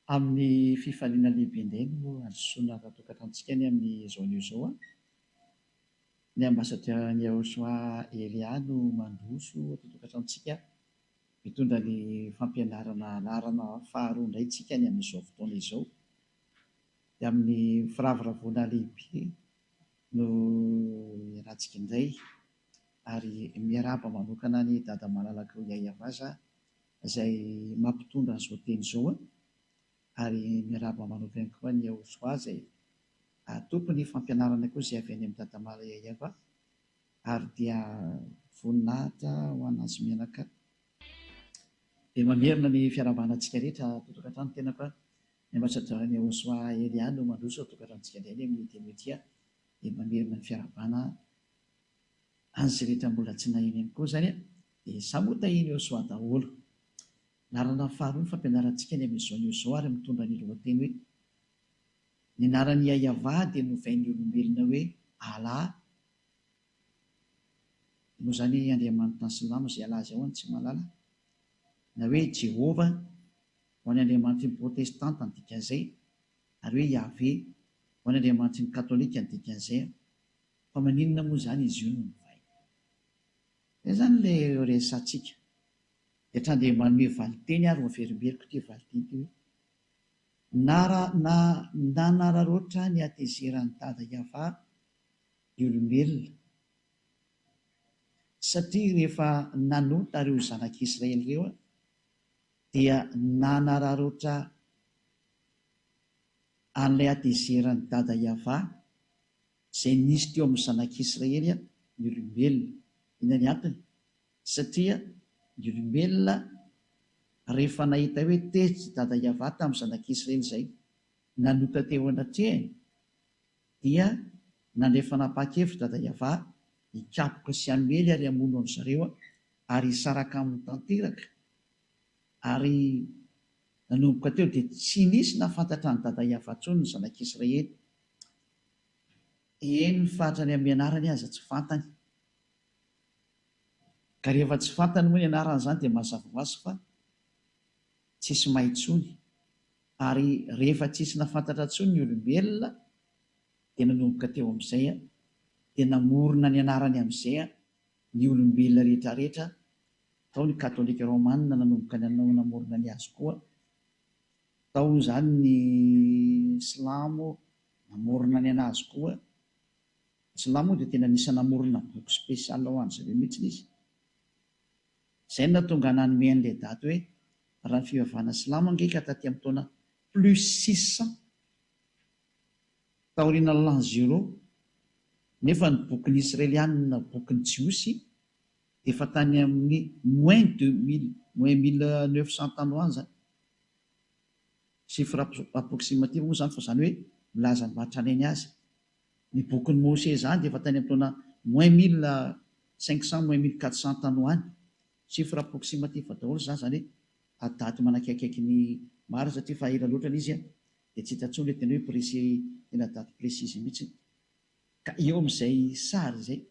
Amin'ny fifaliana lehibe indray no azosoana tokantantsika ny amin'ny zaonio izao a. Ny ambasadera ny Yahosoa Elia no mandroso ato tokantantsika, mitondra ny fampianarana anarana faharoa indray tsika ny amin'izao fotoana izao. Dia amin'ny firavoravoana lehibe no iarahantsika indray ary miarahaba manokana ny dada malalaka Yayavaza izay mampitondra an'izao teny izao a, ary miarahaba manokana koa ny Yahosoa izay tompony fampianarana koa izay avy any amin'ny dada mala Yayava, ary dia voninahitra ho anazy menaka. Dia mamerina ny fiarahabanantsika rehetra totokantrano, tena koa ny ambasadera ny Yahosoa Elia no mandroso tokantantsika indray ny amin'ny teny dia mamerina ny fiarahabana an'izay rehetra mbola tsy nahiny ihany koa izany a, dia samota iny Yahosoa daholo. Narana faharoa ny fampianarantsika ny amin'izao ny izao, ary mitondra ny lohateny hoe ny anaran'ny Yayava dia novain'ny olombelona hoe Allah. Moa izany Andriamanitra ny Silamo izay alaza ao ny tsy mahalala, na hoe Jehova ho any Andriamanitra ny protestanta ny dikan'izay, ary hoe Yahve ho any Andriamanitra ny katolika ny dikan'izay. Fa maninona moa izany izy io no novay? Izay izany ilay resatsika. Dia hatrany manome valiteny ary maverimberiko ity valiteny ity hoe nanararoatra ny atezeran'ny dada Yava ny olombelona, satria rehefa nanota ireo zanak'Israely ireo dia nanararoatra an'ilay atezeran'ny dada Yava izay nisy teo amin'ny zanak'Israely ny olombelona. Ina ny antony? Satria ny olombelona rehefa nahita hoe tezitra dada Yava tamin'ny zanak'Israely izay nanota teo anatrehany, dia nandray fanapa-kevitra dada Yava hikapoka sy hamely ary hamono an' zareo ary hisaraka amin'ny tanteraka. Ary nanomboka teo dia tsy nisy nafantatra ny dada Yava intsony ny zanak'Israely. Eny ny fahatrany amin'ny anarany aza tsy fantany, ka rehefa tsy fantany moa ny anarany izany dia mazava ho azy fa tsisy mahintsony. Ary rehefa tsisy nafantatra intsony ny olombelona dia nanomboka teo amin'izay dia namorona ny anarany amin'izay ny olombelona rehetrarehetra. Tao ny katolika romanina nanomboka namorona ny azy koa, tao izany ny silamo namorona ny anazy koa. Silamo dia tena nisy namorona boky spesialy ho an'izareo mihitsy izy. Izay no nahatonga nanome an'ilay daty hoe raha ny fivavahana silamo angeka taty amin'ny taona +600 taoriana l'an 0, nefa ny bokin'ny Israelianina, bokin'ny Jiosy, dia efa tany amin'ny -1900 tany ho any izany. Chiffre approximative moa izany, fa izany hoe milaza ny mahatranainy azy. Ny bokin'ny Mose izany dia efa tany amin'ny taona -1500 -1400 tany ho any. Chiffre approximative daholo izany, izany hoe daty manakaikaiky ny maro, satria fa ela loatra izy dia tsy hita intsony ilay tena hoe précis, tena daty précise mihitsy. Ka eo amin'izay sary izay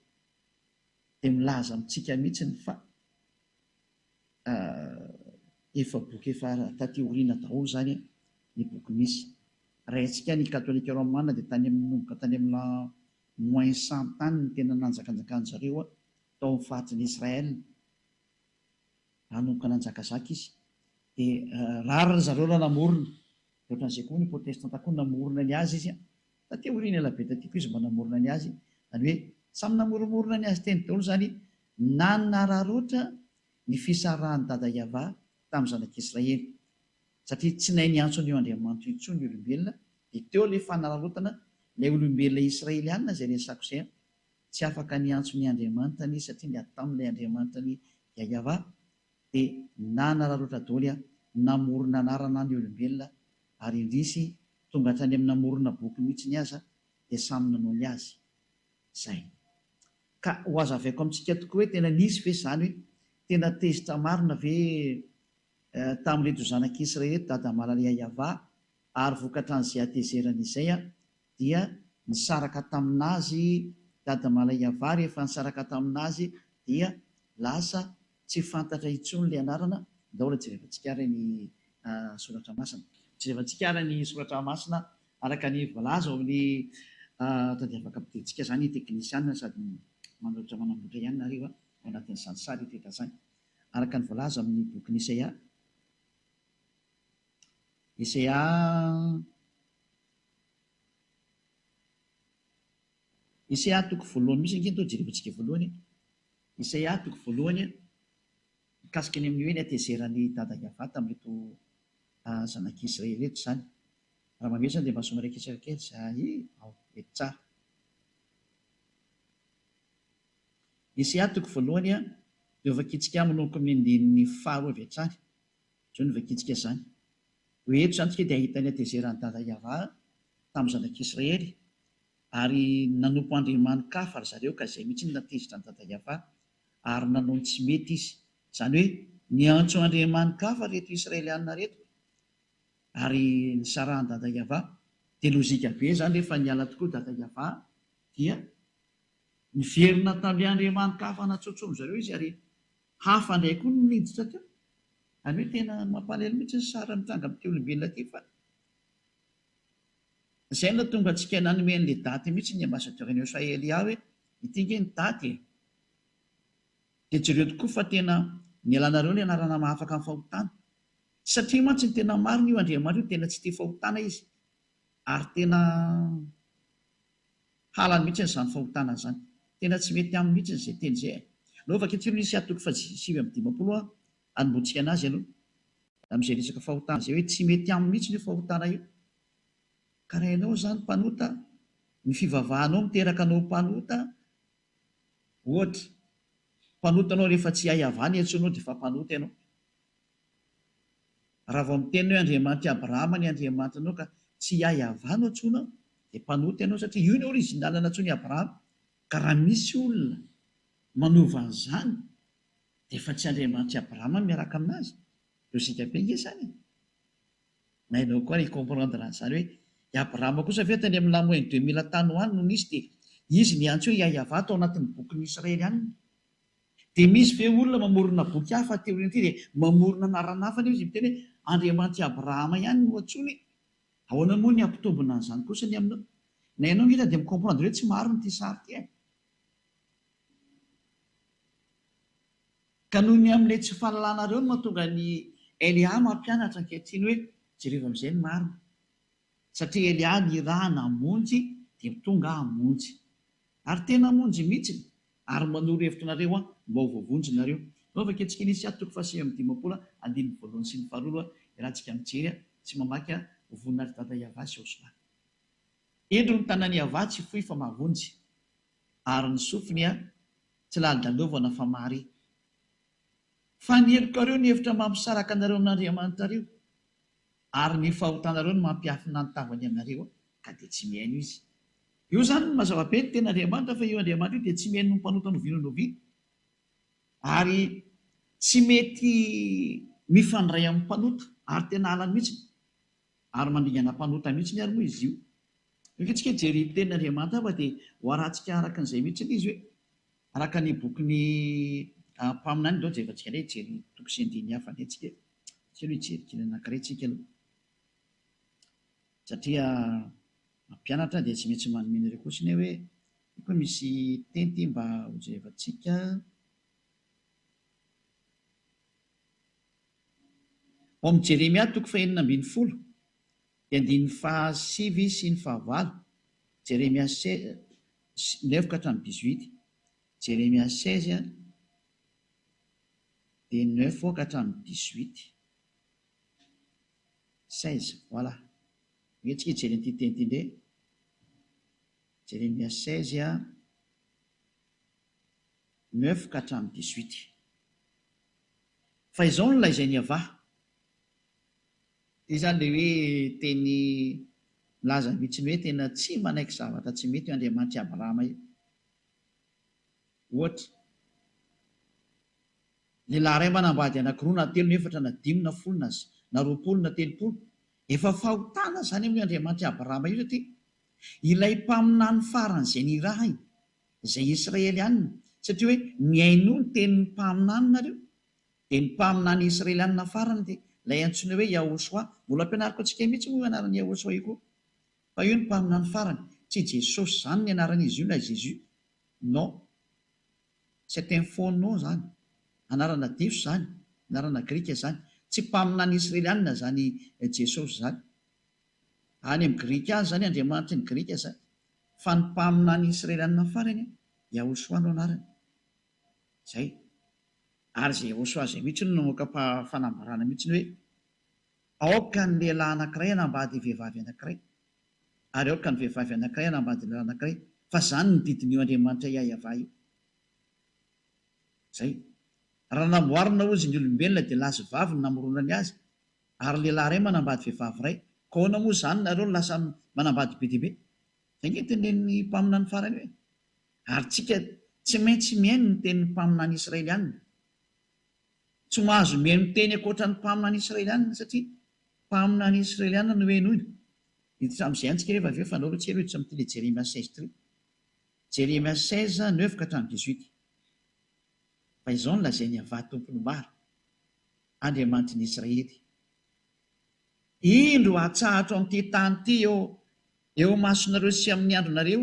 dia milaza amintsika mihitsy fa efa boky efa taty aoriana daholo izany ny boky misy. Raintsika ny katolika romanina dia tany amin'ny -100 tany ny tena nanjakanjakan'ny zareo tao amin'ny fahatry Israel, nanomboka nanjakazaka izy. Dia rariny zareo raha namorona, ohatran'izay koa ny protestanta koa namorona ny azy izy taty aoriana elabe taty koa izy mba namorona ny azy, izany hoe samy namoromorona ny azy teny daholo izany. Nanararoatra ny fisarahan'ny dada Yava tamin'ny zanak'Israely, satria tsy nahay niantsony eo Andriamanitra intsony ny olombelona. Dia teo ilay fanararotana ilay olombelona Israelianina izay resako izay, tsy afaka niantsony Andriamanitra ny satria ny ataon'ilay Andriamanitra ny Yayava, dia nanararoatra daholo namorona anarana ny olombelona, ary indrisy tonga hatrany amin'ny namorona boky mihitsy ny aza dia samy nanao ny azy izay. Ka ho azavaiko amintsika tokoa hoe tena nisy ve izany hoe tena tezitra marina ve tamin'ireto zanak'Israely dada mala Yayava, ary vokatra an'izay atezerana izay dia nisaraka taminazy dada mala Yayava. Rehefa nisaraka taminazy dia lasa tsy fantatra intsony ilay anarana. Daholo jerevantsika ny soratra masina. jerevantsika ara ny soratra masina araka ny voalaza ao amin'ny tadiavaka ampidirintsika zany teknisiana sady manolotra manamboatra ihany nareo ao anatin'izany sary teta zany araka ny voalaza amin'ny boky ny Isaia toko voalohany misy angeny tao jerevantsika voalohany Isaia toko voalohany mikasika ny amin'ny hoe ny atezerany dada Iava tamin'reto zanak'Israely reto zany. Raha mamety zany dia mba somaraikitra kely zahay ao mety tsara. Isaia toko voalohany dia vakitsika manomboka amin'ny andininy faharoa avy hatrany. Zao ny vakitsika zany. Hoe eto zany tsika dia ahitany atezerany dada Iava tamin'ny zanak'Israely ary nanompo andriamanin-kafa ry zareo ka izay mihitsy natezitra ny dada Iava ary nanao tsy mety izy. Zany hoe niantso andriamanin-kafa reto Israelianina reto ary nisarahany dada Iava dia lozika be zany rehefa niala tokoa dada Iava dia niverina tamin'ny andriamanin-kafa natsotsomo zareo izy ary hafa indray koa no niditra teo. Any hoe tena mampalahelo mihitsy ny sara mitranga amin'ity olombelona ity fa izay no tonga antsika nanome an'ilay daty mihitsy ny ambasadorany Elia hoe ity nge ny daty dia jereo tokoa fa tena nialanareo ny anarana mahafaka amin'ny fahotana satria mantsy ny tena marina io Andriamanitra io tena tsy tia fahotana izy ary tena halany mihitsy n'izany fahotana zany, tena tsy mety aminy mihitsy izay teny izay. Nao vakitsiro ny Isaia toko 7:20 anomboantsika anazy ianao amin'izay resaka fahotana izay hoe tsy mety aminy mihitsy io fahotana io. Ka raha ianao zany mpanota, ny fivavahanao miteraka anao mpanota, ohatra mpanotanao rehefa tsy hahavany antsoinao dia efa mpanota ianao. Raha vao miteny hoe Andriamanitra Abrahama ny Andriamanitra anao ka tsy hahavany antsonao dia mpanota ianao satria io ny orizinal natsoiny Abrahama. Ka raha misy olona manova an'izany dia efa tsy Andriamanitra Abrahama miaraka aminazy. Lozika be nge zany. Na ianao koa hikomprendre an'izany hoe i Abrahama kosa ve tany amin'ny lamoiny 2000 tany ho any no nisy dia izy niantso hoe Iava tao anatin'ny bokin'ny Israelianina. Dia misy ve olona mamorona boky hafa teorian'ity dia mamorona anarana hafa izy miteny hoe Andriamanitra Abrahama ihany no antsony. Ahoana moa ny ampitombona an'izany kosa ny aminao? Na ianao ngita dia mikomprendre hoe tsy marina ity sary ity. Ka noho ny amin'ilay tsy fahalalànareo no mahatonga ny Elia mampianatra ankehitriny hoe jereo amin'izay ny marina. Satria Elia ny raha namonjy dia tonga hamonjy. Ary tena hamonjy mihitsy ary manoro hevitrinareo mba ho voavonjinareo. Nao vaketsika ny Isaia toko 7:20 andininy voalohany sy ny faharoa iarahantsika mijery sy mamaky vonina dada Iava sy Josua. Endro ny tanany Iava tsy fohy fa mahavoanjy ary ny sofiny tsy lalidalaovana fa mahare. Fa ny helokareo ny hevitra mampisaraka anareo n'Andriamanitra reo ary ny fahotanareo no mampiafina ny tavany anareo ka dia tsy mihaino izy. Io zany ny mazava be ny tena Andriamanitra fa io Andriamanitra io dia tsy mihaino ny mpanota novianoviana ary tsy mety mifandray amin'ny mpanota ary tena halany mihitsy ary mandingana mpanota mihitsy ny ary moa izy io. Nketsika jery tenin'Andriamanitra fa dia ho arantsika araka an'izay mihitsy izy hoe araka ny bokyny mpaminany dao dia efantsika indray jery toko sy andiny hafa indray tsika tsy aloha hijery kely anankiray tsika aloha satria mampianatra dia tsy maintsy manomena ireo kotsiny hoe koa misy tenty mba ho jerevantsika. Ao amin'ny Jeremia toko 9:10 dia andininy 7 sy ny 9. Jeremia 9 ka hatramin'ny 18. Jeremia 16 dia 9 ka hatramin'ny 18. 16, voilà. Mihetsika hijery an'ity teny ity indray. Jeremia 16 9 ka hatramin'ny 18. Fa izao no lazainy Iava. Ity zany ilay hoe teny milaza mihitsiny hoe tena tsy manaiky zavatra tsy mety io Andriamanitra Abrahama io. Ohatra lehilahy iray manambady anankiroa na telo na efatra na dimy na folo na roapolo na telopolo efa fahotana zany amin'ny Andriamanitra Abrahama io satria ilay mpaminany faran'izay ny raha izay Israelianina satria hoe miaino ny tenin'ny mpaminany nareo dia ny mpaminany Israelianina farany dia ilay antsoina hoe Yahosoa. Mbola ampianariko antsika mihitsy moa anaran'ny Yahosoa io koa. Fa io ny mpaminany farany, tsy Jesosy zany ny anaran'izy io na Jésus. Non. C'est un faux nom zany. Anarana diso zany, anarana grika zany. Tsy mpaminany Israelianina zany Jesosy zany. Any amin'ny grika any zany Andriamanitra ny grika zany. Fa ny mpaminany Israelianina farany Yahosoa no anarany. Zay. Ary zay Yahosoa zay mihitsy no namoaka fanambarana mihitsy hoe aoka ny lehilahy anankiray hanambady vehivavy anankiray, ary aoka ny vehivavy anankiray hanambady lehilahy anankiray, fa zany ny didin'io Andriamanitra Yahova io. Zay. Raha namboarina ozy ny olombelona dia lasy vavy no namoronany azy, ary lehilahy iray manambady vehivavy iray, ka ahoana moa zany nareo lasa manambady be dia be? Zay nge tenen'ny mpaminany farany hoe. Ary tsika tsy maintsy mihaino ny tenin'ny mpaminany Israelianina. Tsy mahazo mihaino ny teny ankoatran'ny mpaminany Israelianina satria mpaminany Israelianina no henoina. Izay antsika rehefa avy eo fanao tsero hiditra amin'ity Jeremia 16 Jeremia 16 9-18. Fa izao no lazainy avà tompony maro, Andriamanitra ny Israely. Indro atsahatra amin'ity tany ity eo masonareo sy amin'ny andronareo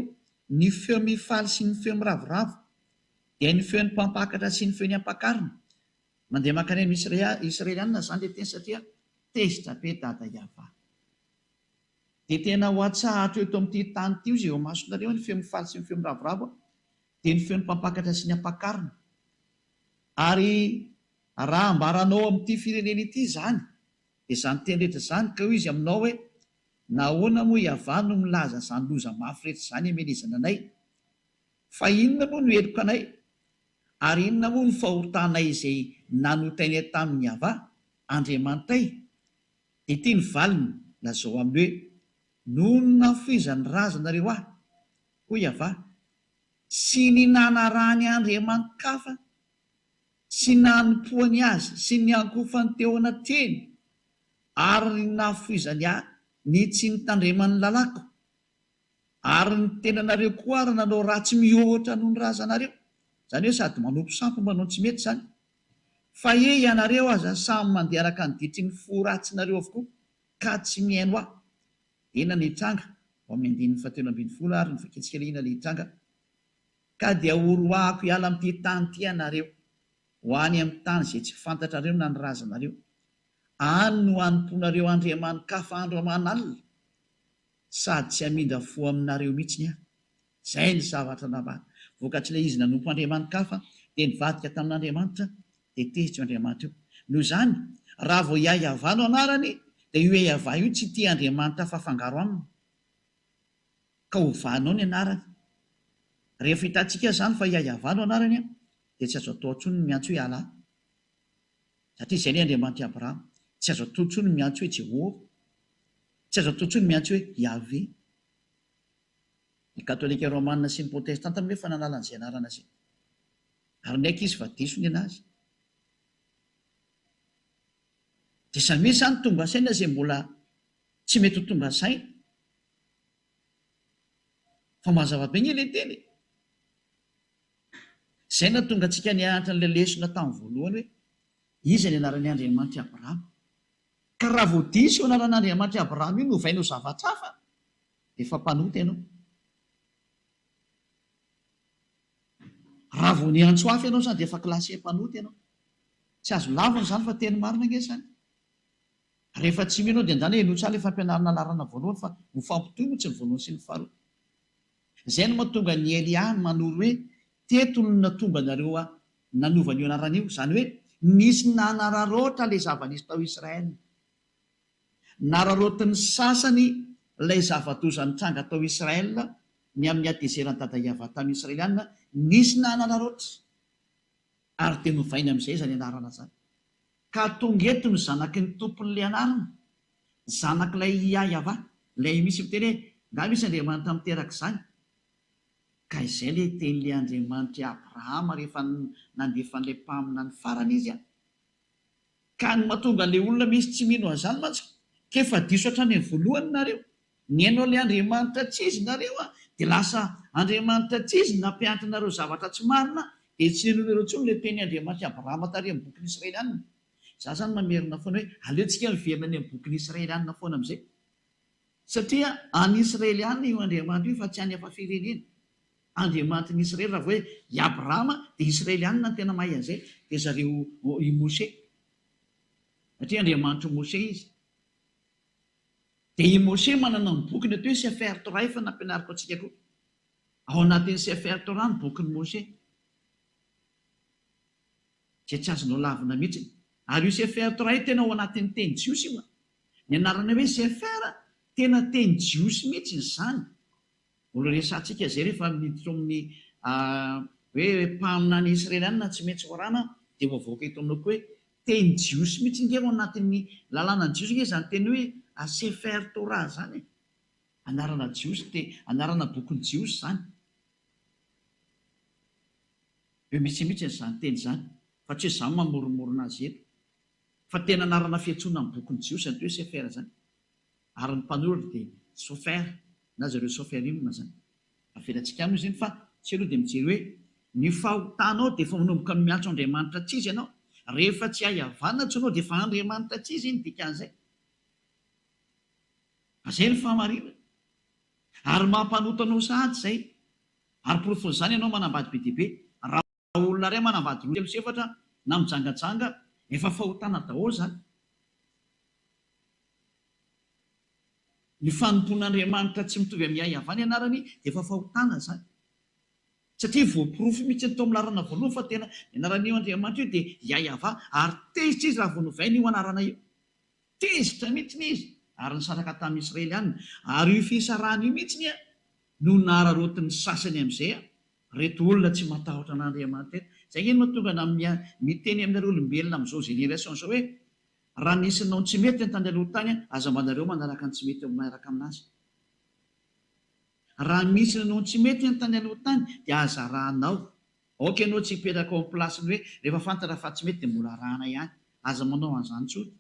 ny feo mifaly sy ny feo miravoravo, dia ny feon'ny mpampakatra sy ny feon'ny ampakarina. Mandeha mankany amin'ny Israelianina zany le teny satria tezitra be dada Yahova. Dia tena ho atsahatra eto amin'ity tany ity izy eo masonareo ny feo mifaly sy ny feo miravoravo, dia ny feon'ny mpampakatra sy ny ampakarina. Ary raha ambaranao amin'ity firenena ity zany, dia izany teny rehetra zany ka hoy izy aminao hoe nahoana moa Yahova no milaza izany loza mafy rehetra izany hamelezana anay? Fa inona moa no heloka anay? Ary inona moa ny fahotanay izay nanotainay tamin'ny Yahova Andriamanitray? Dia ity ny valiny lazao aminy hoe noho ny nafoizany razanareo ahy, hoy Yahova, sy ny nanarahany andriamanikafa sy nanompoany azy sy ny ankofany teo anatreny, ary nafoizany ahy ny tsy nitandremany lalako, ary ny tenanareo koa ary nanao ratsy mihoatra noho ny razanareo. Zany hoe sady manompo sampo manao tsy mety zany. Fa ianareo aza samy mandeha araka ny ditry ny fo ratsinareo avokoa, ka tsy mihaino ahy. Ena ny hitranga ao amin'ny 1:12 ary ny faketsikeliana le hitranga. Ka dia horoahako hiala amin'ity tany ity ianareo, ho any amin'ny tany izay tsy fantatrareo na ny razanareo, any no hanomponareo andriamanikafa andro aman'alina, sady tsy hamindra fo aminareo mihitsy aho. Zay ny zavatra navahana. Vokatr'ilay izy nanompo andriamanikafa dia nivadika tamin'Andriamanitra, dia tezitra io Andriamanitra io. Noho izany, raha vao Yahova no anarany, dia io Yahova io tsy tia Andriamanitra fa fangaro aminy, ka hovanao ny anarany. Rehefa hitantsika zany fa Yahova no anarany, dia tsy azo atao intsony ny miantso hoe Allah, satria izay ny Andriamanitra Abrahama. Tsy azo atao intsony ny miantso hoe Jehovah, tsy azo atao intsony ny miantso hoe Yahvé. Ny katolika romanina sy ny protestanta moa efa nanala an'izay anarana izay, ary ndraiky izy fa diso ny anazy. Dia samy misy zany tonga saina izay mbola tsy mety ho tonga saina, fa mazava be ny ilay teny. Izay na tonga antsika nianatra n'ilay lesona tamin'ny voalohany hoe iza ny anaran'ny Andriamanitra Abrahama. Ka raha vao diso io anaran'Andriamanitra Abrahama io no ovainao zavatra hafa, dia efa mpanota ianao. Raha vao niantso hafa ianao zany dia efa klasy mpanota ianao. Tsy azo lavina zany fa teny marina ange zany. Rehefa tsy mino dia andany no tsara efa ampianarana larana voalohany, fa ho fampitohy moa tsy ny voalohany sy ny faharoa. Izay no mahatonga ny Elia manoro hoe teto no natonga nareo nanovany io anaran'io, izany hoe nisy nanararoatra ilay zava-nisy tao Israely. Nararotiny sasany ilay zava-doza nitranga tao Israel ny amin'ny atezeran'ny dada Yahova tamin'ny Israelianina, nisy nanararoatra ary dia novaina amin'izay zany anarana zany. Ka tonga eto ny zanaky ny tompon'ilay anarana, zanak'ilay Yahova, ilay misy miteny hoe nga misy Andriamanitra miteraka izany. Ka izay ilay tenin'ilay Andriamanitra Abrahama rehefa nandefa an'ilay mpaminany farany izy. Ka ny mahatonga ilay olona misy tsy mino an'izany mantsy, kefa diso hatrany amin'ny voalohany nareo, ny hainao ilay Andriamanitra tsy izy nareo dia lasa Andriamanitra tsy izy nampianatra nareo zavatra tsy marina, dia tsy nenonareo intsony ilay teny Andriamanitra Abrahama tary amin'ny bokin'ny Israelianina. Za zany mamerina foana hoe aleontsika miverina ny amin'ny boky ny Israelianina foana amin'izay. Satria any Israelianina io Andriamanitra io fa tsy any hafa firenena. Andriamanitra Israely raha hoe i Abrahama dia Israelianina no tena mahay an'izay, dia zareo i Mose. Satria Andriamanitra Mose izy. Dia i Mose manana ny boky atao hoe Sefer Torah efa nampianariko antsika koa. Ao anatin'ny Sefer Torah ny bokin'ny Mose. Tsy azonao lavina mihitsy. Ary io Sefer Torah io tena ao anatin'ny teny jiosy io. Ny anarana hoe Sefer tena teny jiosy mihitsy izany. Olo resantsika izay rehefa miditra amin'ny hoe mpaminany Israelianina tsy maintsy orana dia voavoaka eto aminao koa hoe teny jiosy mihitsy ingeo ao anatin'ny lalàna jiosy ingeo izany teny hoe Sefer Torah zany. Anarana jiosy, anarana bokin'ny jiosy zany. Eo mihitsy izany teny zany. Fa tsy hoe izany mamoromorona azy eto. Fa tena anarana fiantsoana amin'ny bokin'ny jiosy ny hoe Sefer zany. Ary ny mpanoratra dia Sofer, na zareo Soferima zany. Avelantsika aminy izy fa tsy aloha dia mijery hoe ny fahotanao dia efa manomboka miantso Andriamanitra tsy izy ianao. Rehefa tsy hahavana tsonao dia efa Andriamanitra tsy izy iny dikan'izay. Izay ny fahamarinana. Ary mampanotanao sahady izay. Ary porofon'izany ianao manambady be dia be. Raha olona iray manambady roa amin'ny efatra na mijangajanga efa fahotana daholo zany. Ny fanompon'Andriamanitra tsy mitovy amin'ny hahavana ianarany dia efa fahotana zany. Satria voaporofo mihitsy tao amin'ny lalana voalohany fa tena ianaran'io Andriamanitra io dia hahavana ary tezitra izy raha vao novaina io anarana io. Tezitra mihitsy izy ary nisaraka tamin'ny Israelianina. Ary io fisarahana io mihitsy no nahararotin'ny sasany amin'izay reto olona tsy matahotra an'Andriamanitra. Izay iny mahatonga miteny amin'ireo olombelona amin'izao génération izao hoe raha nisy nao tsy mety ny tany aloha tany aza manareo manaraka ny tsy mety miaraka aminazy. Raha misy nanao tsy mety ny tany aloha tany dia aza rahanao. Aoka ianao tsy hipetraka ao amin'ny plasiny hoe rehefa fantatra fa tsy mety dia mbola rahana ihany. Aza manao an'izany tsotra.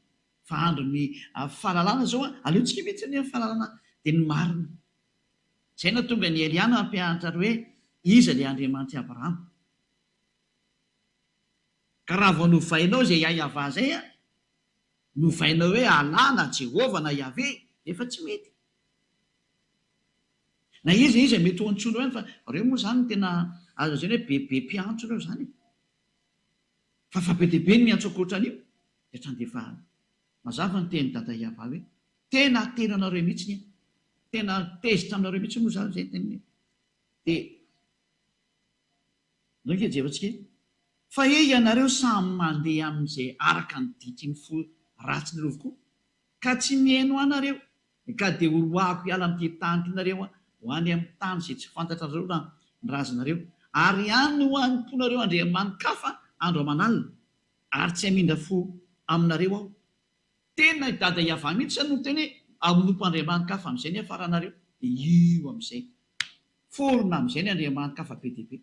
Fa andro ny fahalalana zao aleontsika mihitsy ny fahalalana dia ny marina. Izay no tonga ny Eliana hampianatra hoe iza ilay Andriamanitra Abrahama. Ka raha vao novainao izay hahavana izay novainao hoe Allah na Jehovah na Yahvé efa tsy mety. Na izy mety ho antsoina ihany fa reo moa zany tena azo izany hoe bebe mpiantso reo zany. Fa be dia be ny miantso ankoatran'io dia trany dia efa mazava ny teny dada Yahvé hoe tena tenanareo mihitsy tena tezitra aminareo mihitsy moa zany izay teniny. Dia nonke jevatsika fa ianareo samy mandeha amin'izay araka ny diky ny fo ratsy ny rovokoa ka tsy mihaino anareo ka dia horoako hiala amin'ity tany tianareo ho any amin'ny tany izay tsy fantatra reo na ny razanareo ary any ho anomponareo andriamanikafa andro aman'alina ary tsy hamindra fo aminareo aho. Tena dada Yahvé mihitsy no teny anompo andriamanikafa amin'izay ny afaranareo io amin'izay forona amin'izay ny andriamanikafa be dia be.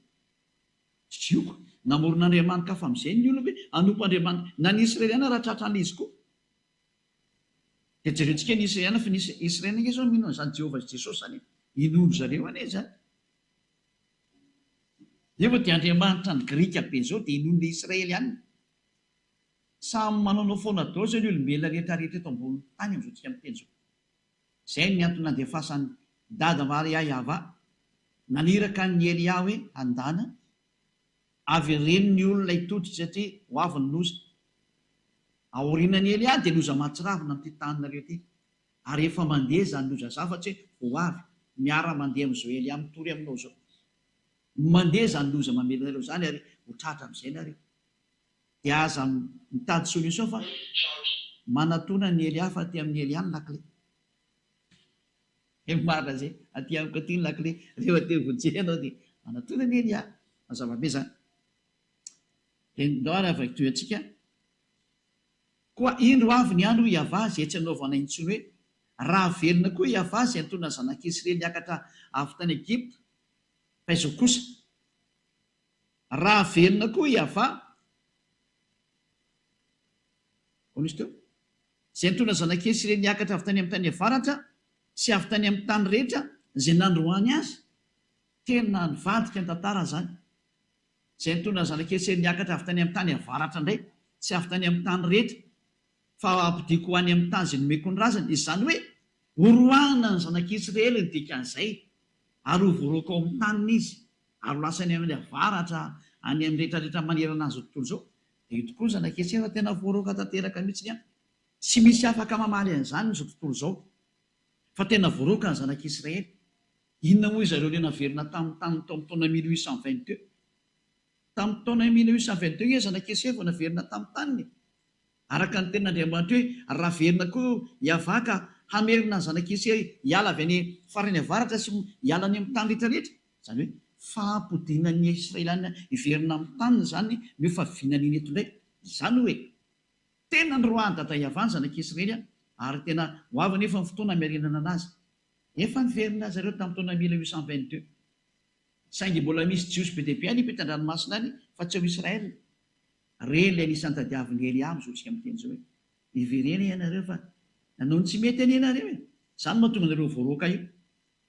Tsioko namoron'andriamanikafa amin'izay ny olona hoe anompo andriamanikafa na ny Israeliana raha tratrana izy koa. Dia jerentsika ny Israeliana fa ny Israeliana nge zao mino an'izany Jehovah Jesosy zany inondro zareo ane zany. Nefa dia Andriamanitra ny Grika be zao dia inondro ny Israeliana. Samy manaonao foana daholo zao ny olombelona rehetrarehetra eto ambony tany amin'izao tsika miteny zao. Izay ny antony nandefasan'ny dada Maria Yahvé naniraka ny Elia hoe andana avy reny ny olona hitoditra satria ho avy ny loza. Aorianan'ny Elia dia loza mahatsiravina amin'ity taninareo ity. Ary efa mandeha izany loza zafatry hoe ho avy miara mandeha amin'izao Elia mitory aminao zao. Mandeha izany loza mamelanareo zany ary ho tratra amin'izay nareo. Dia aza mitady solution fa manatona ny Elia fa aty amin'ny Elia ny lakle. Marina izay aty amiko aty ny lakle rehefa te vonjeny ianao dia manatona ny Elia. Mazava be zany. Dia ndao ary avy toy antsika koa indro avy ny andro Yahvé izay tsy hanaovana intsony hoe raha velona koa Yahvé izay antony zanak'Israely niakatra avy tany Egypta fa izao kosa raha velona koa Yahvé onisy teo izay antony zanak'Israely niakatra avy tany amin'ny tany avaratra sy avy tany amin'ny tany rehetra izay nandroany azy tena nivadika ny tantara zany. Izay antony zanak'Israely niakatra avy tany amin'ny tany avaratra indray sy avy tany amin'ny tany rehetra fa ampidiko ho any amin'ny tany zay nomeko ny razany. Izany hoe horoahana ny zanak'Israely ny dikan'izay ary ho voaroaka ao amin'ny taniny izy ary lasany amin'ny avaratra any amin'ny rehetrarehetra manerana azy tontolo izao. Dia io tokoa ny zanak'Israely fa tena voaroaka tanteraka mihitsiny a. Tsy misy afaka mamaly an'izany izao tontolo izao fa tena voaroaka ny zanak'Israely. Inona moa izareo le naverina tamin'ny taona 1822. Tamin'ny taona 1822 izy zanak'Israely vao naverina tamin'ny taniny. Araka ny tenin'Andriamanitra hoe raha verina koa hiavaka hamerina ny zanak'Israely hiala avy any farany avaratra sy hiala any amin'ny tany rehetrarehetra. Izany hoe fahampodinan'ny Israeliana hiverina amin'ny taniny zany no fahavianany eto indray. Izany hoe tena ny roahany dada hiavany zanak'Israely ary tena ho avy nefa ny fotoana miarinana anazy. Efa niverina zareo tamin'ny taona 1822. Saingy mbola misy jiosy be dia be any ipetan-dranomasina any fa tsy ao Israely. Reny ilay nisan'ny tadiavin'ny Elia mizotsika amin'ny teny izao hoe iverena ianareo fa nanao ny tsy mety any ianareo e. Izany mahatonga anareo voaroaka io.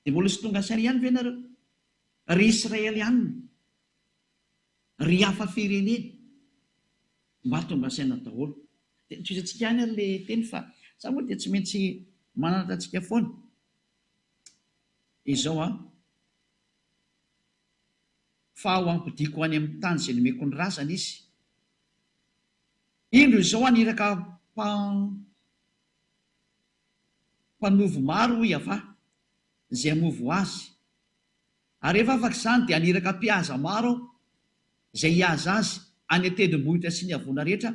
Dia mbola tsy tonga saina ihany ve ianareo? Ry Israely ihany, ry hafa fireneny mba tonga saina daholo. Dia nitsoizantsika ihany ilay teny fa sa moa dia tsy maintsy mananatra antsika foana. Izao fa ho ampidiko any amin'ny tany izay nomeko ny razana izy. Indro izao aniraka mpanovo maro hiava izay hamovo azy. Ary rehefa afaka izany dia aniraka mpihaza maro izay hihaza azy any antendrombohitra sy ny havoana rehetra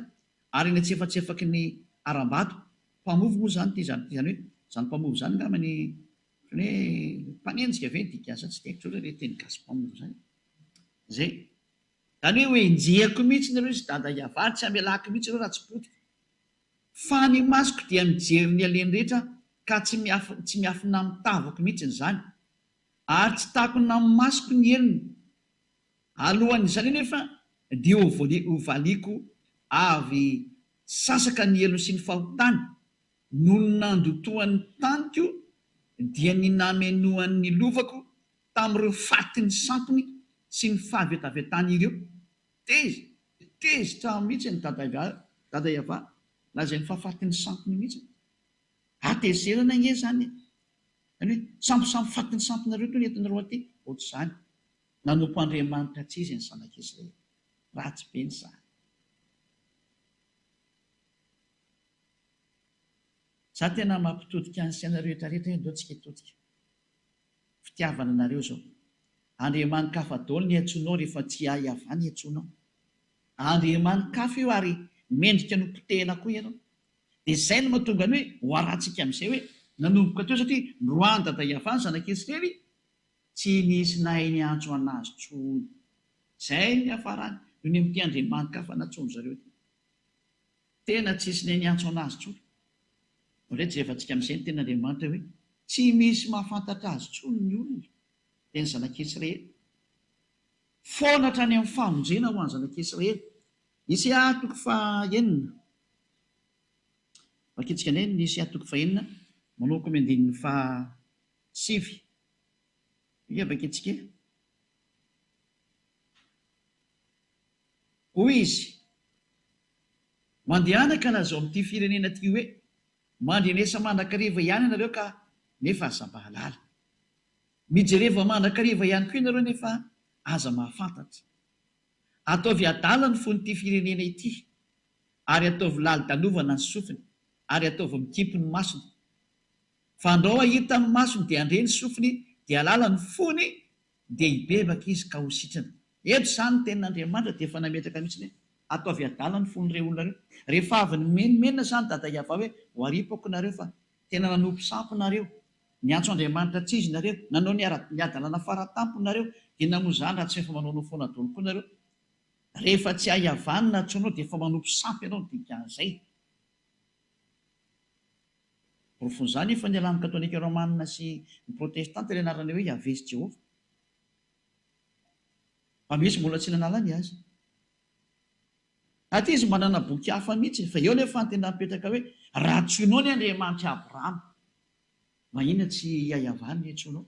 ary ny antsefatsefaky ny aram-bato. Mpamovo moa izany izany hoe izany mpamovo izany ngamany hoe mpanenjika ve dikasa tsy haiko hoe teny gasy mpamovo izany. Zay. Izany hoe enjehako mihitsy nareo izy dada hiavary tsy hamelako mihitsy ireo raha tsy potika. Fa ny masoko dia mijery ny aleny rehetra ka tsy miafina mitavako mihitsy izany. Ary tsy takona amin'ny masoko ny elony. Alohan'izany nefa dia ho valiko avy sasaka ny elony sy ny fahotany noho ny nandotoan'ny taniko dia ny namenoan'ny lovako tamin'ireo fatiny sampony sy ny fahavetavetany ireo. Tezitra mihitsy ny dada hiava lazay ny fahafatiny sampony mihitsy. Atezerana nge zany. Hoe samposampo fatiny samponareo toy ny entinareo aty. Ohatr'izany nanompo Andriamanitra tsy izy ny zanak'Israely. Ratsy be ny zany. Za tena mampitodika ny sainareo rehetrarehetra ndao tsika hitodika. Fitiavana anareo zao. Andriamanitra kafa daholo ny antsoinao rehefa tsy hiavana ny antsoinao. Andriamanitra kafa io ary mendrika no potehana koa ianao. Dia izay no mahatonga ny hoe ho arantsika amin'izay hoe nanomboka teo satria roany dada hiavany zanak'Israely tsy nisy nahay ny antso anazy tsony. Izay ny hafarany noho ny amin'ity Andriamanitra kafa natsono zareo. Tena tsy nisy nahay ny antso anazy tsony. Ohatry jerefantsika amin'izay ny ten'Andriamanitra hoe tsy misy mahafantatra azy tsony ny olona. Dia ny zanak'Israely. Foana hatrany amin'ny famonjena ho an'ny zanak'Israely. Isaia toko faha-enina. Vakitsika indray ny Isaia toko faha-enina manomboka amin'ny andininy faha-sivy. Ia vakitsika. Hoy izy, mandehanaka nazao amin'ity firenena ity hoe mandrenesa mandrakariva ihany ianareo ka nefa aza mahalala. Mijereva mandrakariva ihany koa ianareo nefa aza mahafantatra. Ataovy adala ny fon'ity firenena ity ary ataovy lali-dalovana ny sofiny ary ataovy mikipy ny masony. Fa andao ahita ny masony dia andre ny sofiny dia alala ny fony dia hibebaka izy ka ho sitrana. Eto izany ny tenin'Andriamanitra dia efa nametraka mihitsy ataovy adala ny fon'ireo olona ireo. Rehefa avy ny menomenona izany dada hiava hoe ho aripako nareo fa tena nanompo sampo nareo. Niantso Andriamanitra tsy izy nareo, nanao ny adalana faratampo nareo, dia namoa izany raha tsy efa manao no foana daholo koa nareo. Rehefa tsy hahiavany na tsoanao dia efa manompo sampy ianao dikan'izay. Rofon'izany efa ny alamy katolika romanina sy ny protestanta ilay anarany hoe Iavezy Jehova. Fa misy mbola tsy nanala ny azy. Aty izy manana boky hafa mihitsy fa eo nefa tena mipetraka hoe raha tsoinao ny Andriamanitra Abrahama, mahina tsy hiavany ny antsoinao.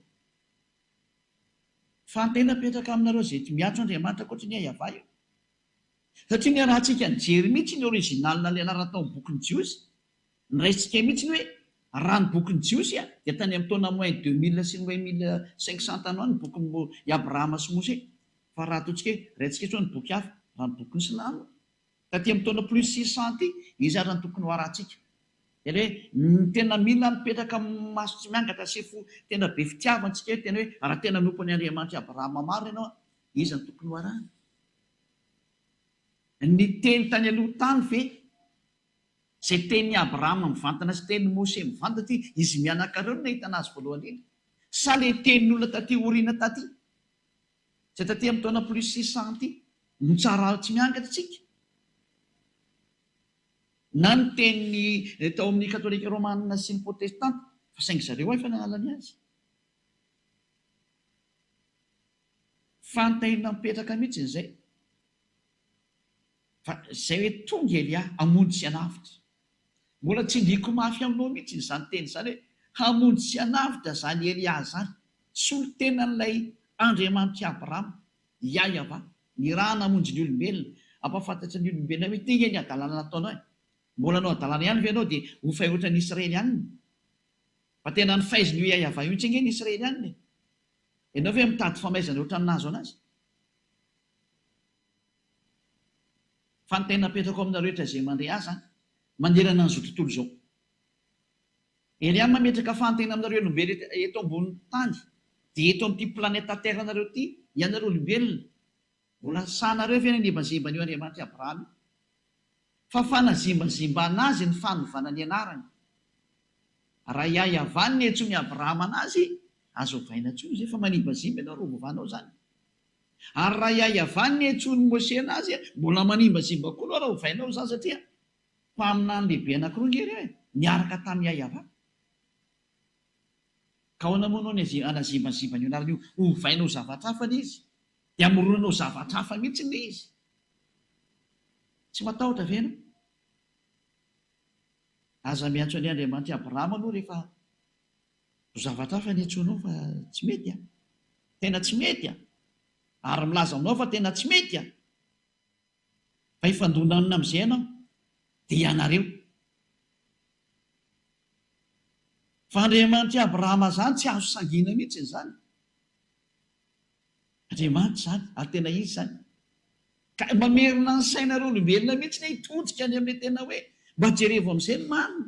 Fa tena mipetraka aminareo izay miantso Andriamanitra ankoatra ny hiavay io. Satria ny rahantsika nijery mihitsy ny originalina ilay anarana tao amin'ny bokin'ny Jiosy Niraisika mihitsy hoe raha ny bokin'ny Jiosy dia tany amin'ny taona moins 2000 sy moins 1500 tany any ny bokin'ny Abrahama sy Mose. Fa raha ataontsika hoe raintsika tsao ny boky hafa, raha ny bokin'ny Silamo. Taty amin'ny taona plus 600 izy ary ny tokony ho arahantsika. Dia hoe tena mila mipetraka maso tsy miangatra sy tena be fitiavantsika hoe tena hoe raha tena nompon'ny Andriamanitra Abrahama maro ianao, izy ny tokony ho arahana. Ny teny tany aloha tany ve izay teny Abrahama mivantana sy teny Mose mivantana ty izy mianankareo no nahita anazy voalohany indrindra, sa le tenin'olona taty oriana taty izay taty amin'ny taona plus 600 no tsara tsy miangatra tsika, na ny teny tao amin'ny katolika romanina sy ny protestanta fa saingy zareo efa nanalany azy. Fantahina mipetraka mihitsy izay fa izay hoe tonga Elia hamonjy sy hanavitra. Mbola tsy ndiko mafy aminao mihitsy izany teny izany hoe hamonjy sy hanavitra zany Elia zany, solo tenan'ilay Andriamanitra Abrahama Yahva, ny raha namonjy ny olombelona, ampafantatsa ny olombelona hoe tena ny adalana nataonao e. Mbola anao adalana ihany ve ianao dia ho fay ohatran'ny Israely ihany? Fa tena ny faiziny io Yahva io tsy ny Israely ihany. Ianao ve mitady famaizana ohatran'nazo anazy? Fa ny tena petrako amina rehetra izay mandray azy manderana an'izao tontolo izao. Elia mametraka fantena aminareo olombelona eto ambonin'ny tany, dia eto amin'ity planeta terre nareo ity, ianareo olombelona, mbola sahanareo ve nimbazimba an'io Andriamanitra Abrahama? Fa fanazimbazimba anazy ny fanovana ny anarany. Raha Yahva ny entso ny Abrahama anazy, azo vaina tsoa izy fa manimbazimba ianao rovovanao zany. Ary raha Yahva ny entso ny Mose anazy, mbola manimbazimba koa anao raha hovainao zany satria mpaminany lehibe anankiroa ngery hoe niaraka tamin'ny Yahva. Ka ahoana moa anao ny anazimbazimba ny anarany io, hovainao zavatra hafa ny izy, dia amoronanao zavatra hafa mihitsy ny izy. Tsy matahotra ve ianao? Aza miantso any Andriamanitra Abrahama aloha rehefa zavatra hafa ny antsonao fa tsy mety tena tsy mety ary milaza aminao fa tena tsy mety fa ifandonana amin'izay ianao dia ianareo. Fa Andriamanitra Abrahama zany tsy azo sangina mihitsy zany. Andriamanitra zany ary tena izy zany. Ka mamerina ny sainareo olombelona mihitsy ny hitodika any amin'ny tena hoe mba jerevo amin'izay ny marina.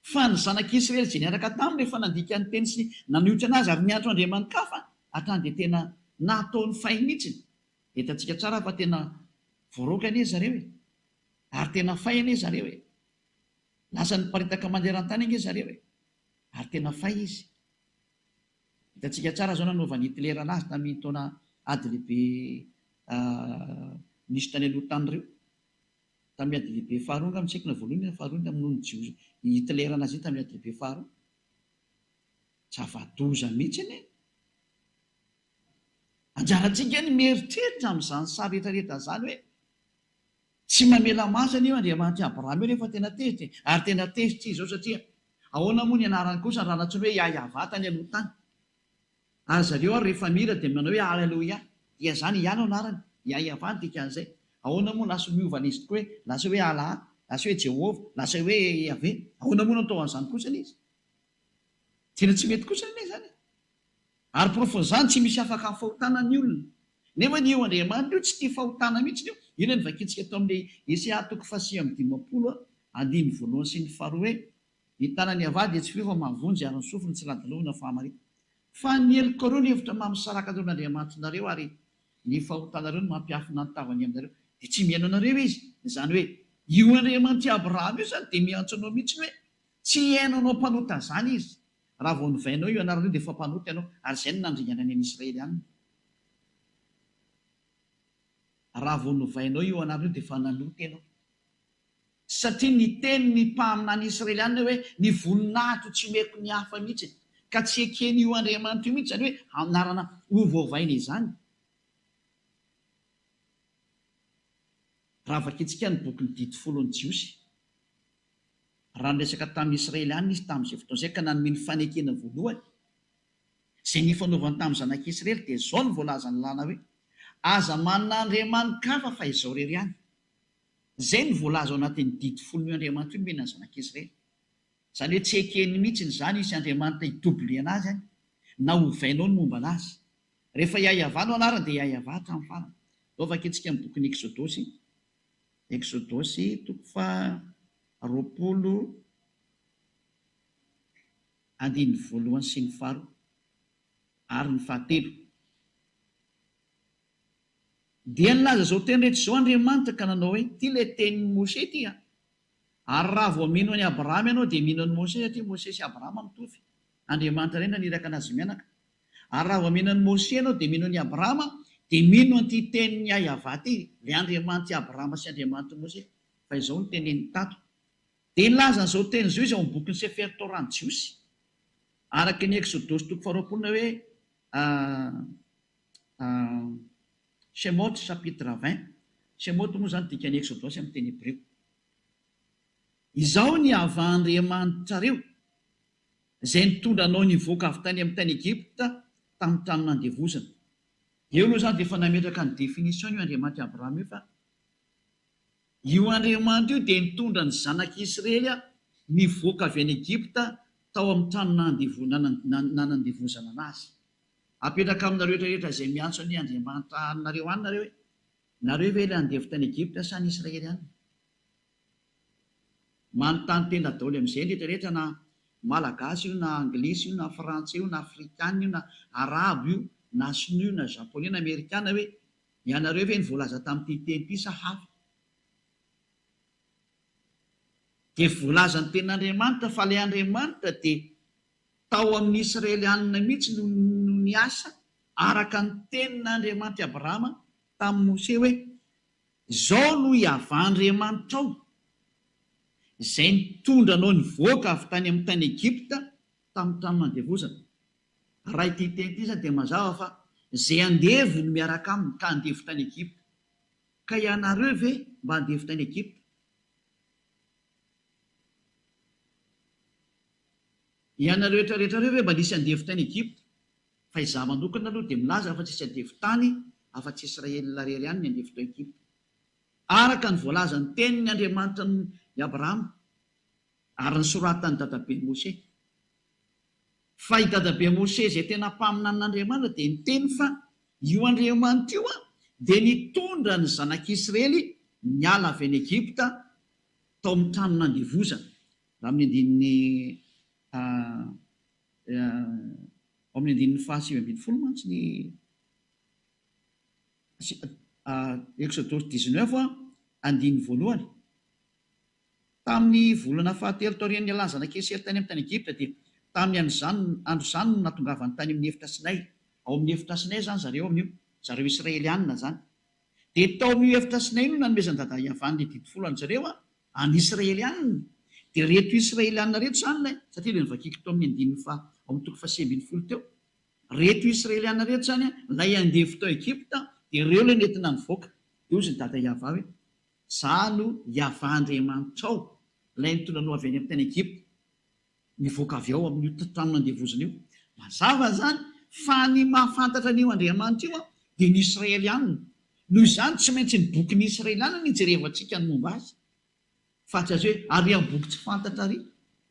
Fa ny zanak'Israely izay niaraka taminy rehefa nandika ny teny sy naniotra anazy ary niantso Andriamanitra kafa hatrany dia tena nataony fay mihitsy. Hitantsika tsara fa tena voaroka anie zareo ary tena fay anie zareo lasa niparitaka manderan-tany anie zareo ary tena fay izy. Hitantsika tsara zao nanaovan'ny Hitler anazy tamin'ny taona ady lehibe nisy tany aloha tany ireo, tamin'ny ady lehibe faharoa nga mitsaikina voalohany faharoa tamin'ny Jios Hitler anazy io tamin'ny ady lehibe faharoa. Zava-doza mihitsy anie. Anjarantsika ny mieritreritra amin'izany sary rehetrarehetra zany hoe tsy mamela masana io Andriamanitra Abrahama io rehefa tena tezitra ary tena tezitra izy zao satria ahoana moa ny anarany kosa raha natsony hoe Yahva tany aloha tany. Ary zareo ary rehefa mira dia manao hoe Alleluia, dia zany ihany anarany Yahva ny dikan'izay. Ahoana moa lasa miova izy tokoa hoe lasa hoe Allah, lasa hoe Jehova, lasa hoe Yahvé. Ahoana moa natao an'izany kosa izy? Tena tsy mety kosa ilay zany. Ary profezany tsy misy afaka fahotana ny olona. Nefa ny eo Andriamanitra io tsy tia fahotana mihitsy io. Io ny vakitsika tao amin'ilay Esea 4:20 andiny voalohany sy ny faharoa hoe ny tanany avady dia tsy fio fa mavonjy ary ny sofiny tsy ladalovina fahamarita. Fa ny elikoreo ny hevitra mamisaraka an'Andriamanitra nareo ary ny fahotanareo no mampiafina ny tavany aminareo dia tsy miaino anareo izy. Izany hoe io Andriamanitra Abrahama io zany dia miantso anao mihitsy hoe tsy hainao mpanota zany izy. Raha vao novainao io anarana io dia efa mpanota ianao ary izay no nandringana any Israely any. Raha vao novainao io anarana io dia efa nanota ianao. Satria ny teny ny mpaminany Israely any hoe ny voninahitro tsy meko ny hafa mihitsy ka tsy eken'io Andriamanitra io mihitsy zany hoe anarana hovaovaina izany. Raha vakitsika ny bokin'ny 10 Jiosy, raha niresaka tamin'ny Israely any izy tamin'izay fotoana izay ka nanome ny fanekena voalohany izay nifanaovany tamin'ny zanak'Israely dia izao ny voalaza ny lana hoe aza manana andriamanitra hafa fa izao irery ihany. Zay ny voalaza ao anatin'ny didy folon'io Andriamanitra io mena zanak'Israely. Zany hoe tsy ekeny mihitsiny zany isy Andriamanitra hitobily anazy any na hovainao ny momba anazy. Rehefa iayavano anarany dia iayava hatramin'ny farany. Ataovaka itsika amin'ny bokin'ny Exodosy. Exodosy toko fa 20:1 sy ny 4 ary ny 7. Dia nilaza zao teny rehetra zao Andriamanitra ka nanao hoe ty le tenin'ny Mose ty a. Ary raha vao mino any Abrahama ianao dia mino any Mose satria Mose sy Abrahama mitovy. Andriamanitra ray naniraka anazy mianaka. Ary raha vao mino any Mose ianao dia mino any Abrahama dia mino an'ity tenin'ny Yahva ty, le Andriamanitra Abrahama sy Andriamanitra Mose. Fa izao ny tenen'ny tato. Dia nilaza an'izao teny zao izy ao amin'ny bokin'ny Sefer Torah ny Jiosy. Araka ny Exodosy toko 20 hoe Shemot chapitre 20. Shemot moa zany dikany Exodosy amin'ny teny Hébreu. Izao ny hava-Andriamanitrareo izay nitondra anao nivoaka avy tany amin'ny tany Egypta tamin'ny trano nandevozana. Eo aloha zany dia efa nametraka ny définition io Andriamanitra Abrahama io fa io Andriamanitra io dia nitondra ny zanak'Israely nivoaka avy any Egypta tao amin'ny trano nanandevozana anazy. Apetraka aminareo rehetra izay miantso ny Andriamanitra anareo any nareo hoe nareo ve ilay andevo tany Egypta sa ny Israely any? Manontany tena daholo amin'izay rehetrarehetra na malagasy io na anglisy io na frantsay io na afrikana io na arabo io na sinoa io na japonais na amerikana hoe ianareo ve ny voalaza tamin'ity teny ity sa hafa? Dia voalaza ny ten'Andriamanitra fa ilay Andriamanitra dia tao amin'ny Israelianina mihitsy no niasa araka ny tenin'Andriamanitra Abrahama tamin'ny Mose hoe izao no hiava-Andriamanitra ao izay nitondra anao nivoaka avy tany amin'ny tany Egypta tamin'ny trano nandevozana. Raha ity teny ity zany dia mazava fa izay andevo no miaraka aminy ka andevo tany Egypta. Ka ianareo ve mba andevo tany Egypta? Ianareo rehetrarehetrareo ve mba nisy andevo tany Egypta? Fa izaho manokana aloha dia milaza fa tsisy andevo tany afa-tsy Israelina rery ihany ny andevo tao Egypta. Araka ny voalaza ny tenin'ny Andriamanitra ny Abrahama ary nisoratany dadabe Mose. Fa i dadabe Mose izay tena mpaminan'Andriamanitra dia niteny fa io Andriamanitra io dia nitondra ny zanak'Israely niala avy any Egypta tao amin'ny trano nandevozana. Raha amin'ny andininy 7:20 mantsy ny Exodosy 19 andininy 1. Tamin'ny volana fahatelo taorian'ny ialany zanak'Israely tany amin'ny tany Egypta dia tamin'ny andro zany no natongavany tany amin'ny efitra Sinay. Ao amin'ny efitra Sinay zany zareo amin'io, zareo Israelianina zany. Dia tao amin'io efitra Sinay no nanomezany dada Yavan'ny didy folo an'zareo any Israelianina. Dia reto Israelianina reto zany satria ilay nivakiako tao amin'ny andininy ao amin'ny toko 7:20 teo. Reto Israelianina reto zany lay andevo tao Egypta dia ireo ilay nentina nivoaka. Dia ozy ny dada Yava hoe izaho no Yava-Andriamanitra ao ilay nitondra anao avy any amin'ny tany Egypta nivoaka avy ao amin'io trano nandevozana io. Mazava zany fa ny mahafantatra an'io Andriamanitra io dia ny Israelianina. Noho izany tsy maintsy ny bokin'ny Israelianina ny jerevantsika ny momba azy. Fa tsy azy hoe ary amin'ny boky tsy fantatra ary.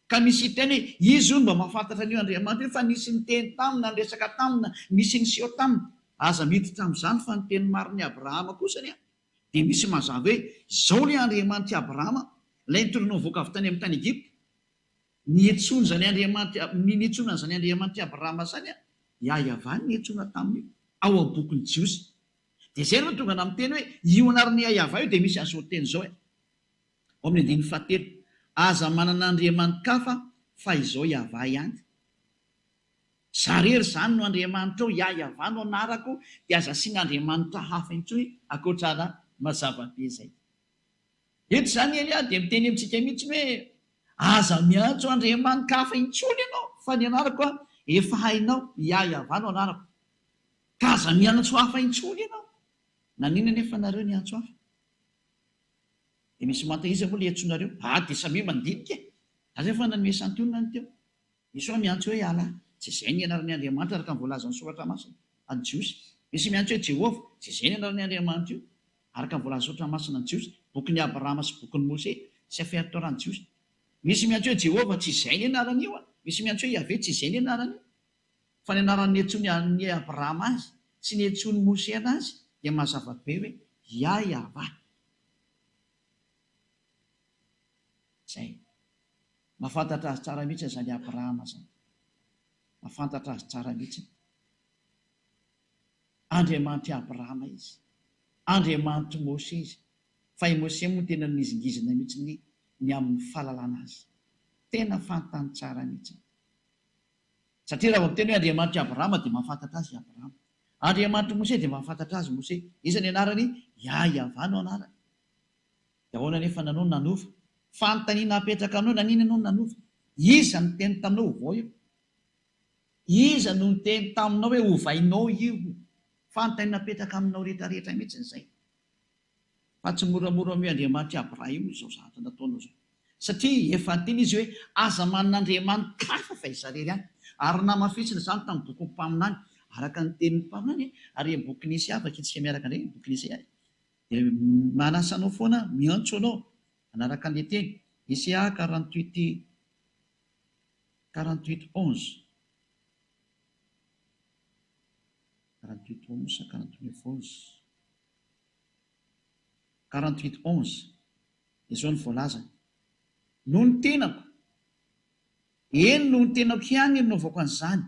Ka misy teny hoe izy io mba mahafantatra an'io Andriamanitra io fa nisy ny teny tamina, resaka tamina, nisy ny seho tamina. Aza miditra amin'izany fa ny teny marin'ny Abrahama kosa dia misy mazava hoe izao ilay Andriamanitra Abrahama ilay nitondra anao nivoaka avy tany amin'ny tany Egypta. Niantsoana zany Andriamanitra Abrahama zany Yahva niantsoana taminy ao amin'ny bokin'ny Jiosy. Dia izay no tonga amin'ny teny hoe io anaran'ny Yahva io dia misy an'izao teny izao ao amin'ny andininy 7. Aza manana andriamanitra fa izao Yahva ihany. Zarery zany no Andriamanitra ao Yahva no anarako dia aza asiana andriamanitra hafa intsony ankoatrana mazava-be izay. Eto zany Elia dia miteny amintsika mihitsy hoe aza miantso andriamanitra hafa intsony ianao fa ny anarako efa hainao Yahva no anarako. Ka aza miantso hafa intsony ianao. Nanina nefa nareo ny antso hafa? Dia misy mantaiza moa ilay antsonareo? Dia samy mandinika e. Aza efa nanome santionina ny teo. Misy hoe miantso hoe ala, tsy izay ny anaran'ny Andriamanitra araka ny voalaza ny soratra masina any Jiosy. Misy miantso hoe Jehovah, tsy izay ny anaran'ny Andriamanitra io araka ny voalaza ny soratra masina any Jiosy. bokin'ny Abrahama sy bokin'ny Mose sy afiatoran'ny Jiosy. Misy miantso hoe Jehovah tsy izay ny anarany io, misy miantso hoe Yahvé tsy izay ny anarany io. Fa ny anaran'ny etsony ny Abrahama azy sy ny etsony Mose anazy dia mazava be hoe Yahveh. Zay. Mahafantatra azy tsara mihitsy izany Abrahama zany. Mahafantatra azy tsara mihitsy. Andriamanitra Abrahama izy. Andriamanitra Mose izy. Fa i Mose moa tena nizingizina mihitsy ny amin'ny fahalalana azy. Tena fantany tsara mihitsy. Satria raha miteny hoe Andriamanitra Abrahama dia mahafantatra azy Abrahama. Andriamanitra Mose dia mahafantatra azy Mose. Iza ny anarany? Yahveh no anarany. Dia ahoana nefa nanao nanova? Fanontaniana apetraka aminao nanina ianao nanova? Iza no teny taminao ho vao io? Iza no teny taminao hoe hovainao io? Fanontaniana apetraka aminao rehetrarehetra mihitsy izay. Fa tsy moramora amin'ny Andriamanitra Abrahama izao zavatra nataonao izao. Satria efa teny izy hoe aza manan'Andriamanitra hafa fa izarery ihany. Ary namafisina izany tamin'ny bokin'ny mpaminany araka ny tenin'ny mpaminany ary boky nisy afaka itsika miaraka indray boky nisy ahy. Dia manasanao foana miantso anao anaraka an'ilay teny Isaia 48:11. 48:11 48:11 izao ny voalaza. No ny tenako, eny no ny tenako ihany naovako an'izany,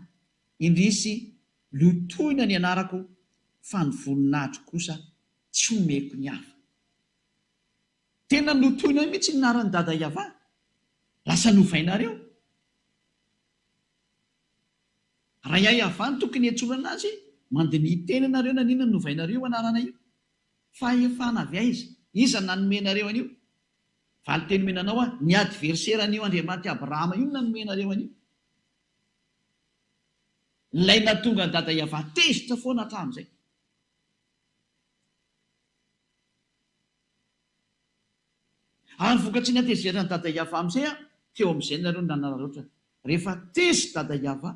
indrisy lotoina ny anarako fa ny voninahitro kosa tsy omeko ny hafa. Tena lotoina mihitsy ny anaran'ny dada Yahveh. Lasa novainareo. Raha Yahveh no tokony hiantsona azy, mandinihy teny ianareo nanina ny novainareo anarana io. Fa efa navy aiza? Iza nanomenareo an'io? Valy teny menanao ny adverseran'io Andriamanitra Abrahama io nanomenareo an'io. Ilay natonga ny dada Yahveh tezitra foana hatramin'izay. Ary vokatry ny atezerana dada Yahveh amin'izay teo amin'izay nareo nanararoatra. Rehefa tezy dada Yahveh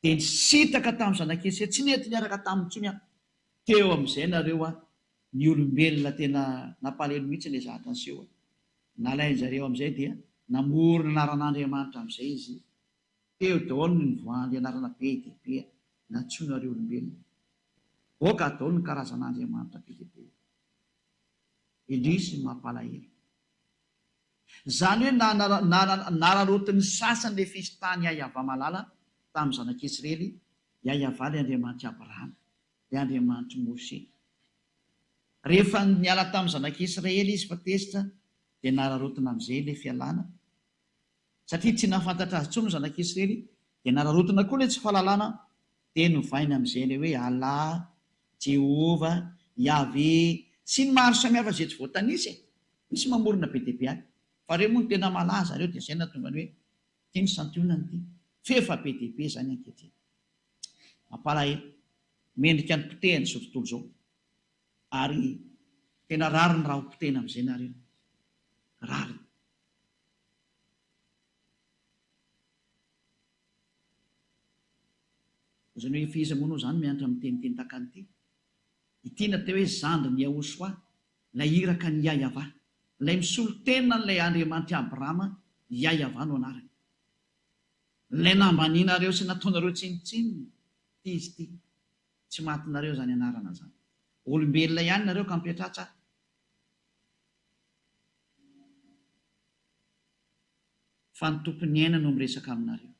dia nisitaka tamin'ny zanak'Esau, tsy nety niaraka tamin'ny intsony teo amin'izay nareo ny olombelona tena nampalahelo mihitsy ilay zavatra niseho. Nalain'izareo amin'izay dia namorona anaran'Andriamanitra amin'izay izy. Teo daholo ny nivoahan'ny anarana be dia be natsoinareo olombelona. Oka daholo ny karazan'Andriamanitra be dia be. Indrisy mampalahelo. Izany hoe nararotin'ny sasany ilay fisitany Yahveh malala tamin'ny zanak'Israely, Yahveh ilay Andriamanitra Abrahama, ilay Andriamanitra Mose. Rehefa niala tamin'ny zanak'Israely izy fa tezitra dia nararotina amin'izay ilay fialana. Satria tsy nahafantatra azy intsony ny zanak'Israely dia nararotina koa ilay tsy fahalalana dia novaina amin'izay ilay hoe Allah, Jehovah, Yahvé sy ny maro samihafa izay tsy voatanisy. Misy mamorona be dia be any. Fa reo moa no tena malaza reo dia izay natonga ny hoe tiany santionany ity. Fefa be dia be izany ankehitriny. Mampalahelo. Mendrika ny potehany izao tontolo izao. Ary tena rary ny raha ho potehana amin'izay nareo. Rary. Izany hoe efa iza moa izany mianatra amin'ny teniteny takan'ity. Ity natao hoe zandry ny Yahoshua, ilay iraka ny Yahveh, ilay misolo tena n'ilay Andriamanitra Abrahama, Yahveh no anarany. Ilay nambaninareo sy nataonareo tsinitsininy, ity izy ity. Tsy matinareo izany anarana izany. Olombelona ihany nareo ka mipetratra. Fa ny tompon'ny aina no miresaka aminareo.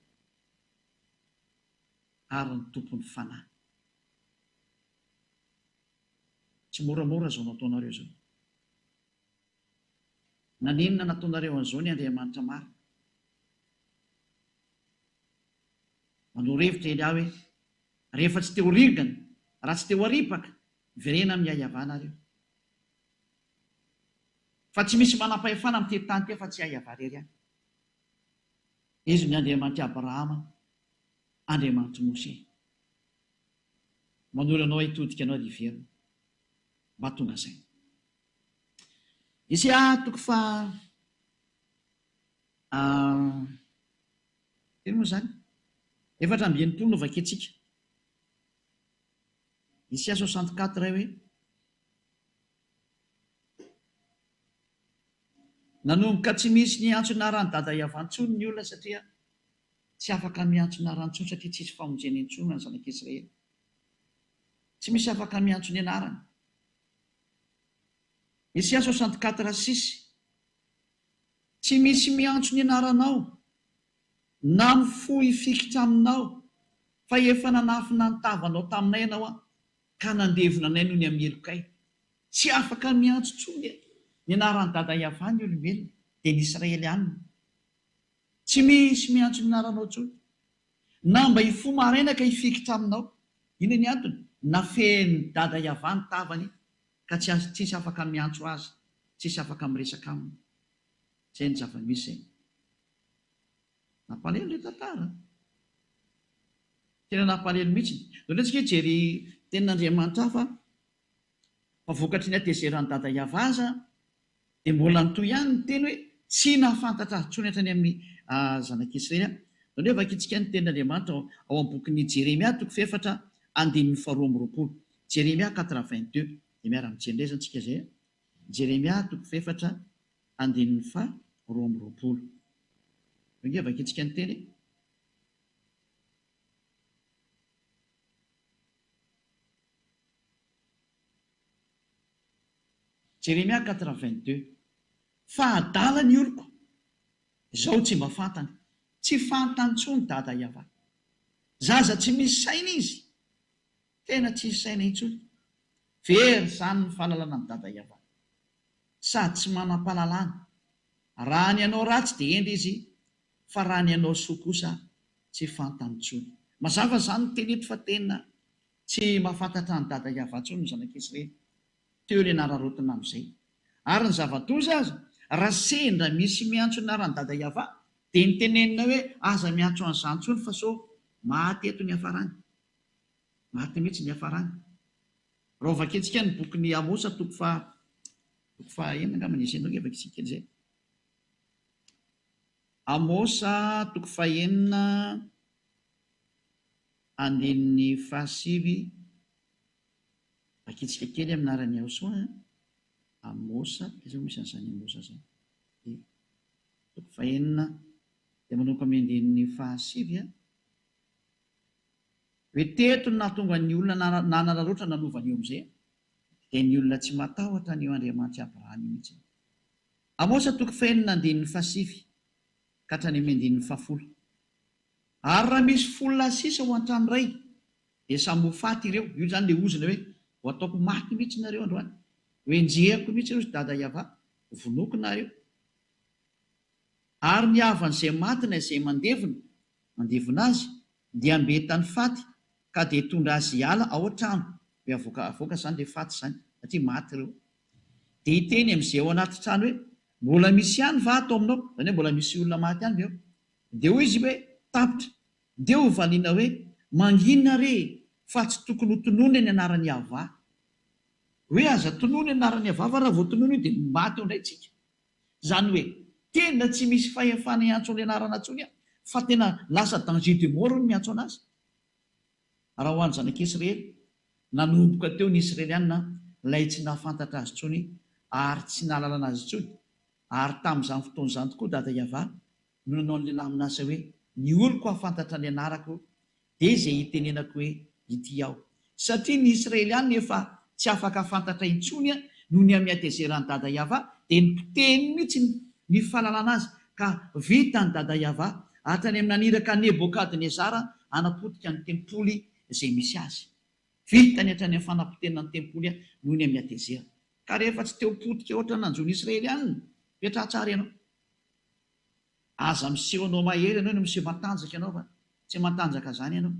Ary ny tompon'ny fanahy. Tsy moramora izao nataonareo izao. Naninona nataonareo an'izao ny Andriamanitra maro? Manao revitra ely aho hoe rehefa tsy teo rigana, raha tsy teo aripaka, verena amin'ny Yahveh nareo. Fa tsy misy manam-pahefana amin'ny teny tany fa tsy Yahveh rery ihany. Izy ny Andriamanitra Abrahama, Andriamanitra Mose. Manolo anao hitodika anao riverina. Mba tonga izay. Isaia toko fa teny moa izany? 4:20 no vakentsika. Isaia 64 hoe nanomboka tsy misy niantso narany dada iavantsony ny olona satria tsy afaka miantso narantsony satria tsisy famonjeny intsony ny zanak'Israely. Tsy misy afaka miantso ny anarany. Isaia 64:6 tsy misy miantso ny anaranao na mifohy fikitra aminao fa efa nanafina ny tavanao taminay ianao ka nandevona anay noho ny amelokay. Tsy afaka miantso tsony ny anaran'ny dada Iavany olombelona dia ny Israelianina. Tsy misy miantso ny anaranao tsony na mba hifohy maraina ka hifikitra aminao. Ina ny antony? Nafeny dada Iavany tavany ka tsisy afaka miantso azy, tsisy afaka miresaka aminy. Zay ny zava-misy zay. Nampalelo ilay tantara. Tena nampalelo mihitsy. Ohatsika jery tenin'Andriamanitra fa vokatry ny atezeran'ny dada Iavaza dia mbola nitoy ihany ny teny hoe tsy nahafantatra azy tsony hatrany amin'ny zanak'Israely. Zany hoe vakitsika ny tenin'Andriamanitra ao amin'ny bokin'ny Jeremia 4:22. Jeremia 4:22. Dia miara-mijery antsika zay. Jeremia 4:22. Inge vakitsika ny teny. Jeremia 4:22. Fa adala ny oloko, izao tsy mba fantany, tsy fantany tsony dada Iavany. Zaza tsy misy saina izy, tena tsy misy saina intsony. Very zany ny fahalalana ny dada Iavany, sady tsy manam-pahalalana. Raha ny anao ratsy dia enda izy, fa raha ny anao soa kosa tsy fantany tsony. Mazava zany ny teny eto fa tena tsy mahafantatra ny dada Iavany tsony ny zanak'Israely. Teo ilay nararotina amin'izay. Ary ny zava-doza azy, raha sendra misy miantso ny anaran'ny dada Iavany dia nitenenina hoe aza miantso an'izany tsony fa so maty eto ny hafarany. Maty mihitsy ny hafarany. Raha vakitsika ny bokin'ny Amosa 4:9 angamba nisy enao vakitsika zay. Amosa 4:9 vakitsika kely amin'arany Aosoa. Amosa, izay misy an'izany Amosa zany. 4:9 dia manomboka amin'ny 5. Hoe teto no nahatonga ny olona nanararoatra nanovany eo amin'izay dia ny olona tsy matahotra ny eo Andriamanitra Abrahamy mihitsy. Amosa 4:9 ka hatrany amin'ny 10. Ary raha misy folona sisa ho an-trano iray dia samy ho faty ireo. Io zany ilay ozina hoe ho ataoko maty mihitsy nareo androany, hoe enjehako mihitsy ireo sy dada Iavany, vonoko nareo. Ary ny havan'izay matina izay mandevona azy dia ambetany faty ka dia tondra azy hiala ao an-trano. Hoe avoaka zany dia faty zany satria maty ireo. Dia hiteny amin'izay ao anaty trano hoe mbola misy ihany va ato aminao, zany hoe mbola misy olona maty ihany eo. Dia hoy izy hoe tapitra, dia ho valiana hoe manginona re fa tsy tokony ho tonoina ny anaran'ny Iavany. Hoe aza tonoina ny anaran'ny Iavany fa raha vao tonoina io dia maty eo indray tsika. Zany hoe tena tsy misy fahefana hiantso ny anarana tsony fa tena lasa danger de mort no miantso anazy. Raha ho an'ny zanak'Israely, nanomboka teo ny Israelianina ilay tsy nahafantatra azy tsony ary tsy nahalalana azy tsony. Ary tamin'izany fotoan'izany tokoa dada Iavany no nanao ny lehilahy amin'asa hoe ny oloko hafantatra ny anarako dia izay hitenenako hoe ity aho. Satria ny Israelianina efa tsy afaka fantatra intsony noho ny amiatezeran'ny dada Iavany dia nipoteny mihitsy ny fahalalana azy ka vita ny dada Iavany hatrany amin'ny naniraka Nebokadnezara hanapotika ny tempoly izay misy azy. Vitany hatrany amin'ny fanapotenana ny tempoly noho ny amiatezera. Ka rehefa tsy teo potika ohatra nanjo ny Israelianina, petra tsara ianao. Aza miseho anao mahery ianao no miseho matanjaka ianao fa tsy matanjaka zany ianao.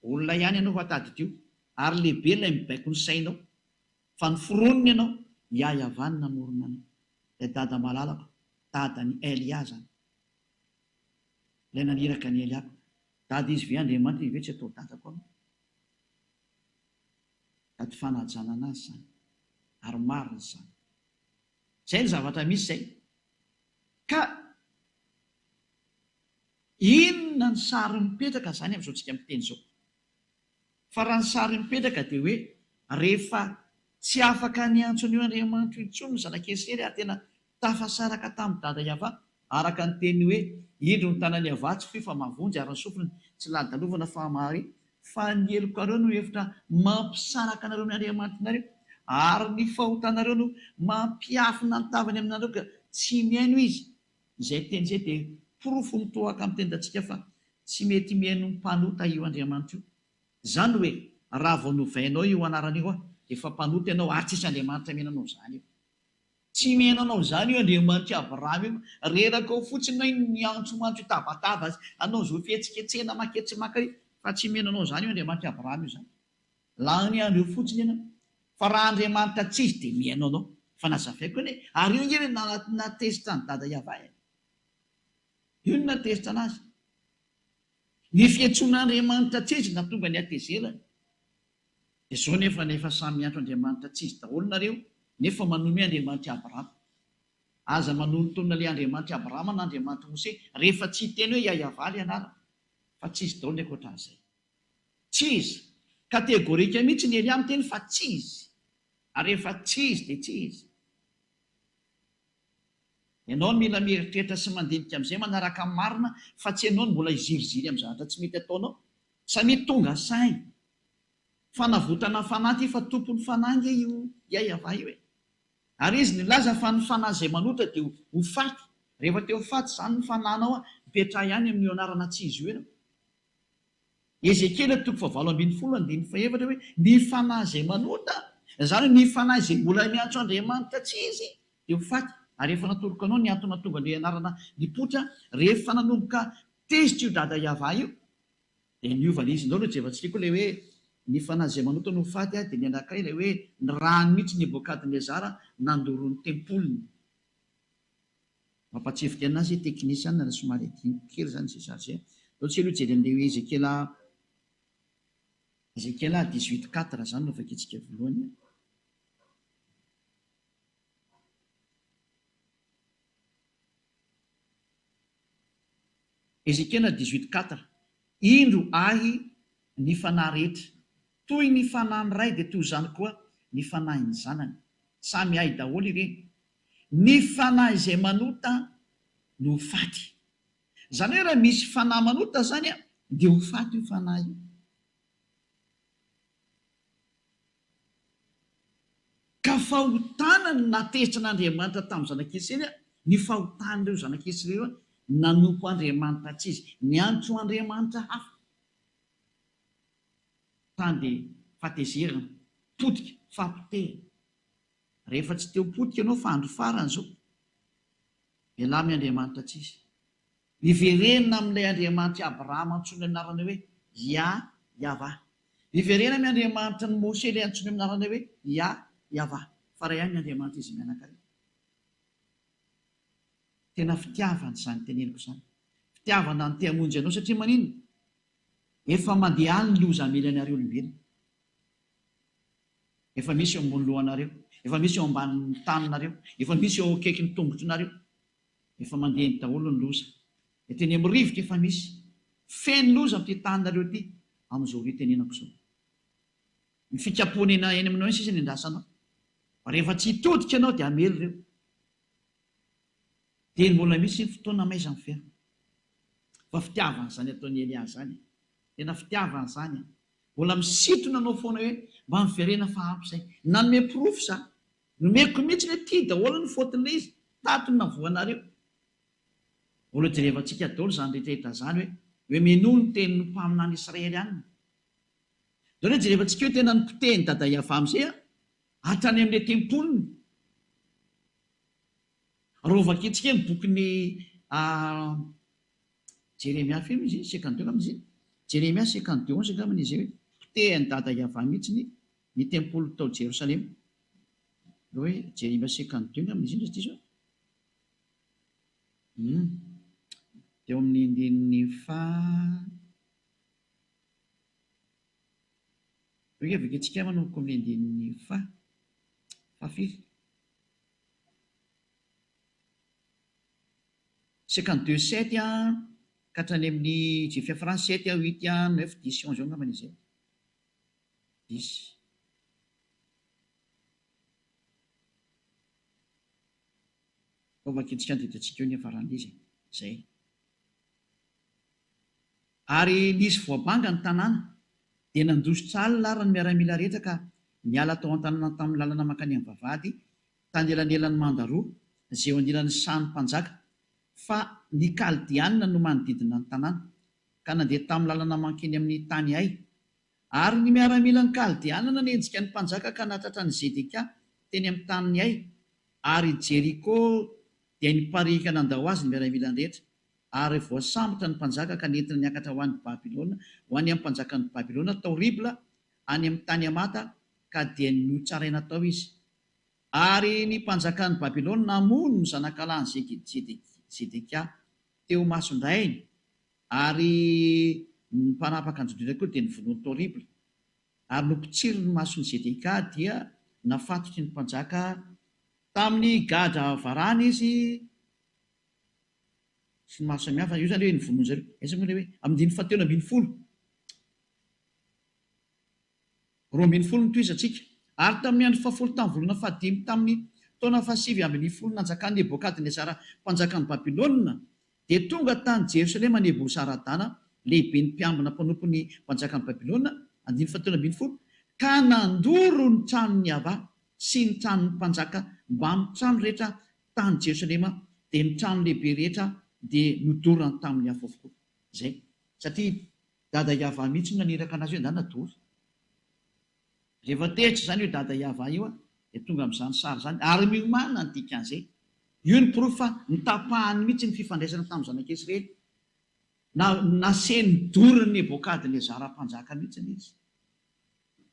Olona ihany ianao fa tadidio ary lehibe ilay mibaiko ny sainao. Fa ny foroniny ianao Iavany namorona anao. Ilay dada malalako, dadan'ny Elia zany. Ilay naniraka ny Eliako. Dada izy ve Andriamanitra ve tsy atao dadako anao? Ka ty fanajana anazy zany. Ary marina zany. Zay ny zavatra misy zay. Ka inona ny sary mipetraka zany amin'izao tsika miteny izao. Fa raha ny sary mipetraka dia hoe rehefa tsy afaka niantso ny Andriamanitra intsony ny zanak'Israely ary tena tafasaraka tamin'ny dada Iava araka ny teny hoe indro ny tanany avatsy fifa mavonjy ary ny sofiny tsy ladalovana fa mahary fa ny eloko areo no hevitra mampisaraka anareo ny Andriamanitrareo ary ny fahotanareo no mampiafina ny tavany aminareo ka tsy miaino izy. Izay teny izay dia porofo mitohaka amin'ny tendantsika fa tsy mety miaino ny mpanota io Andriamanitra io. Izany hoe raha vao novainao io anarana io dia efa mpanota ianao ary tsisy Andriamanitra miainanao izany io. Tsy miainanao izany io Andriamanitra Abrahama io, reraka ao fotsiny hoe niantso-mantso itabataba azy anao zo fihetsiketsehana maketsimaka io, fa tsy miainanao izany io Andriamanitra Abrahama io zany. Lany andro io fotsiny ianao. Fa raha Andriamanitra tsy izy dia miaino anao. Fa nazavaiko hoe ary io nge natezitra ny dada Iava. Io no natezitra anazy. Ny fiantsoan'Andriamanitra tsy izy natonga ny atezerany. Dia izao nefa samy miantso Andriamanitra tsy izy daholo nareo, nefa manome Andriamanitra Abrahama. Aza manontona ilay Andriamanitra Abrahama na Andriamanitra Mose rehefa tsy teny hoe Iava ilay anarana, fa tsy izy daholo ny ankoatran'izay. Tsy izy. Kategorika mihitsy ny Eliam teny fa tsy izy. Ary rehefa tsy izy dia tsy izy. Ianao no mila mieritreritra sy mandinika amin'izay manaraka amin'ny marina fa tsy ianao no mbola iziriziry amin'ny zavatra tsy mety ataonao. Samy tonga sainy. Fanavotana fanahy ty fa tompony fanahy nge io Iava io e. Ary izy nilaza fa ny fanahy izay manotra dia ho faty. Rehefa teo faty izany ny fanahinao mipetraha ihany amin'io anarana tsy izy io ianao. Ezekiel 7:20-24 hoe ny fanahy izay manota, izany ny fanahy izay mbola miantso Andriamanitra tsy izy dia ho faty. Ary rehefa natoroka anao ny antony tonga ny anarana nipotra, rehefa nanomboka tezitra io dada Iava io dia niovana izy indao no jevantsika koa ilay hoe ny fanahy izay manota no ho faty dia ny anankiray ilay hoe ny rano mihitsy Nebokadnezara nandoro ny tempoliny. Mampatsifika anazy teknisiana na somary adiniky kely zany izay sarge. Dao tsy aloha jery an'ilay Ezekiel 18:4 zany no vakitsika voalohany. Ezekiel 18:4 indro ahy ny fanahy rehetra, toy ny fanahy ny ray dia toy izany koa ny fanahy ny zanany, samy ahy daholo ireny. Ny fanahy izay manota no ho faty. Izany hoe raha misy fanahy manota zany dia ho faty io fanahy io. Ka fahotana ny natezitra n'Andriamanitra tamin'ny zanak'Israely, ny fahotan'ireo zanak'Israely nanompo Andriamanitra tsy izy, niantso Andriamanitra hafa. Tany dia fatezerana, potika, fampitehana. Rehefa tsy teo potika ianao fa andro farany zao, velamy Andriamanitra tsy izy. Iverenina amin'ilay Andriamanitra Abrahama antsoina amin'ny anarana hoe Iava. Iverenina amin'ny Andriamanitra ny Mose ilay antsoina amin'ny anarana hoe Iava. Fa raha ihany ny Andriamanitra izy mianakary. Tena fitiavana izany teneniko izany. Fitiavana ny te-hamonjy anao satria manino? Efa mandeha any ny loza amelanareo olombelona. Efa misy eo ambony lohanareo, efa misy eo ambanin'ny taninareo, efa misy eo akaikin'ny tongotronareo. Efa mandeha ny daholo ny loza. Teny amin'ny rivotra efa misy. Feno loza amin'ity taninareo ity amin'izao tenenako izao. Ny fikapoana eny aminao iny sisa ny andrasanao. Rehefa tsy hitodika ianao dia amely ireo. Dia mbola misy ny fotoana maizany fiainana. Fa fitiavana izany ataon'ny Elia zany. Tena fitiavana izany. Mbola misintona anao foana hoe mba miverena fa ampy izay. Nanome porofo za. Nomeko mihitsy hoe ity daholo ny faotin'ilay izy. Tatony na voanareo. Mbola jerevantsika daholo izany rehetrarehetra izany hoe menoa ny tenin'ny mpaminany Israely ihany. Daholo hoe jerevantsika hoe tena nipotehiny dada Iava amin'izay hatrany amin'ilay tempoliny. Rovakitsika ny bokin'ny Jeremia feno izy 52 amin'izy. Jeremia 52:11 angambany izy hoe potehiny dada Iava mihitsy ny tempoly tao Jerosalema. Hoe Jeremia 52 angambany izy indray izao. Teo amin'ny andininy hoe vakitsika manomboka amin'ny andininy fahafiry. 52:7 ka hatrany amin'ny Jefia Frans 7, 8, 9, 10, 11 angambany izay. 10. Vakitsika diditsika eo ny afaran'izy zay. Ary nisy voabanga ny tanàna dia nandositra alina ary ny miaramila rehetra ka niala tao an-tanàna tamin'ny lalana mankany amin'ny vavahady tany elanelan'ny mandaroa izay eo anilan'ny sany mpanjaka, fa ny Kaldiana no manodidina ny tanàna ka nandeha tamin'ny lalana mankeny amin'ny tany ay. Ary ny miaramila ny Kaldiana nanenjika ny mpanjaka ka natratra ny Zedekia teny amin'ny tany ay, ary Jeriko dia niparika nandao azy ny miaramila ny rehetra. Ary voasambotra ny mpanjaka ka nentina niakatra ho an'ny Babilôna, ho any amin'ny mpanjakan'ny Babilôna tao Ribla any amin'ny tany Amata, ka dia notsaraina tao izy. Ary ny mpanjakan'ny Babilôna namono ny zanakalany Zedekia teo Masondrainy, ary ny mpanapaka anjodrina koa dia nivonoany tao Ribla. Ary nompitsiry ny mason'ny Zedekia dia nafatotry ny mpanjaka tamin'ny gadra varana izy sy ny maro samihafa. Io zany hoe nivonoany zareo. Esa moa le hoe amin'ny 710 roa-mbin'ny no toizatsika. Ary tamin'ny andro 10 tamin'ny volana 15 tamin'ny taona 710 nanjakan'ny Nebokadnezara mpanjakan'ny Babilôna, dia tonga tany Jerosalema Nebosaradana lehibe ny mpiambina mpanompon'ny mpanjakan'ny Babilôna 710 ka nandoro ny tranony Ava sy ny tranony mpanjaka mba amin'ny trano rehetra tany Jerosalema, dia ny trano lehibe rehetra dia nodorana tamin'ny hafa avokoa. Zay satria dada Iava mihitsy naneraka anazy hoe ndana dory. Rehefa tehitra zany hoe dada Iava io dia tonga amin'izany sary zany, ary miomana ny dikan'izay. Io ny proof fa nitapahany mihitsy ny fifandraisana tamin'ny zanak'Israely, naseny doriny Nebokadnezara mpanjaka mihitsy izy.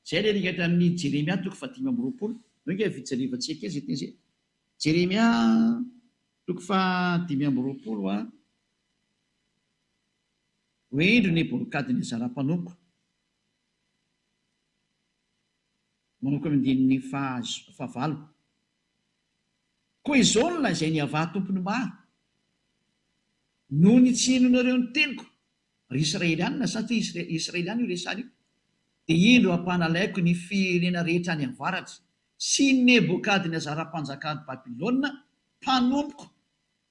Zay le nikatra amin'ny Jeremia 5:20. Noinge vitsarivatsika izy teny zay. Jeremia 5:20 hoendry Nebokadnezara mpanompo. Manoko amin'ny andininy 9. Koa izao no lazainy Iava tompony maro noho ny tsy hinonareo ny teniko ry Israelianina, satria Israeliana io resany io, dia indro ampanalaiko ny firenena rehetra any avaratra sy Nebokadnezara mpanjakan'ny Babilôna mpanompoko.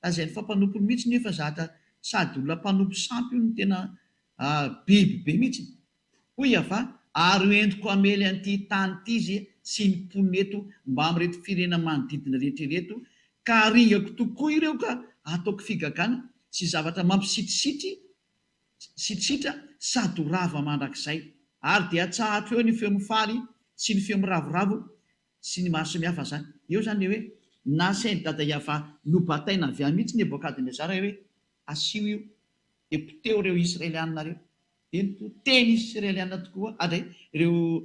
Lazainy fa mpanompony mihitsy nefa zatra sady olona mpanompo sampy io no tena biby be mihitsy. Hoy Iava, ary hoentiko amely an'ity tany ity izy sy ny mponina eto mba amin'ireto firenena manodidina rehetrareto, ka aringako tokoa ireo ka ataoko figagana sy zavatra mampisitrisitra sady rava mandrakizay. Ary dia atsahatra eo ny feo mifaly sy ny feo miravoravo sy ny maro samihafa zany. Eo zany hoe nasainy dada Iava nobataina avy any mihitsy Nebokadnezara hoe asio io, dia poteo ireo Israelianina reo, dia poteny Israelianina tokoa, ary ireo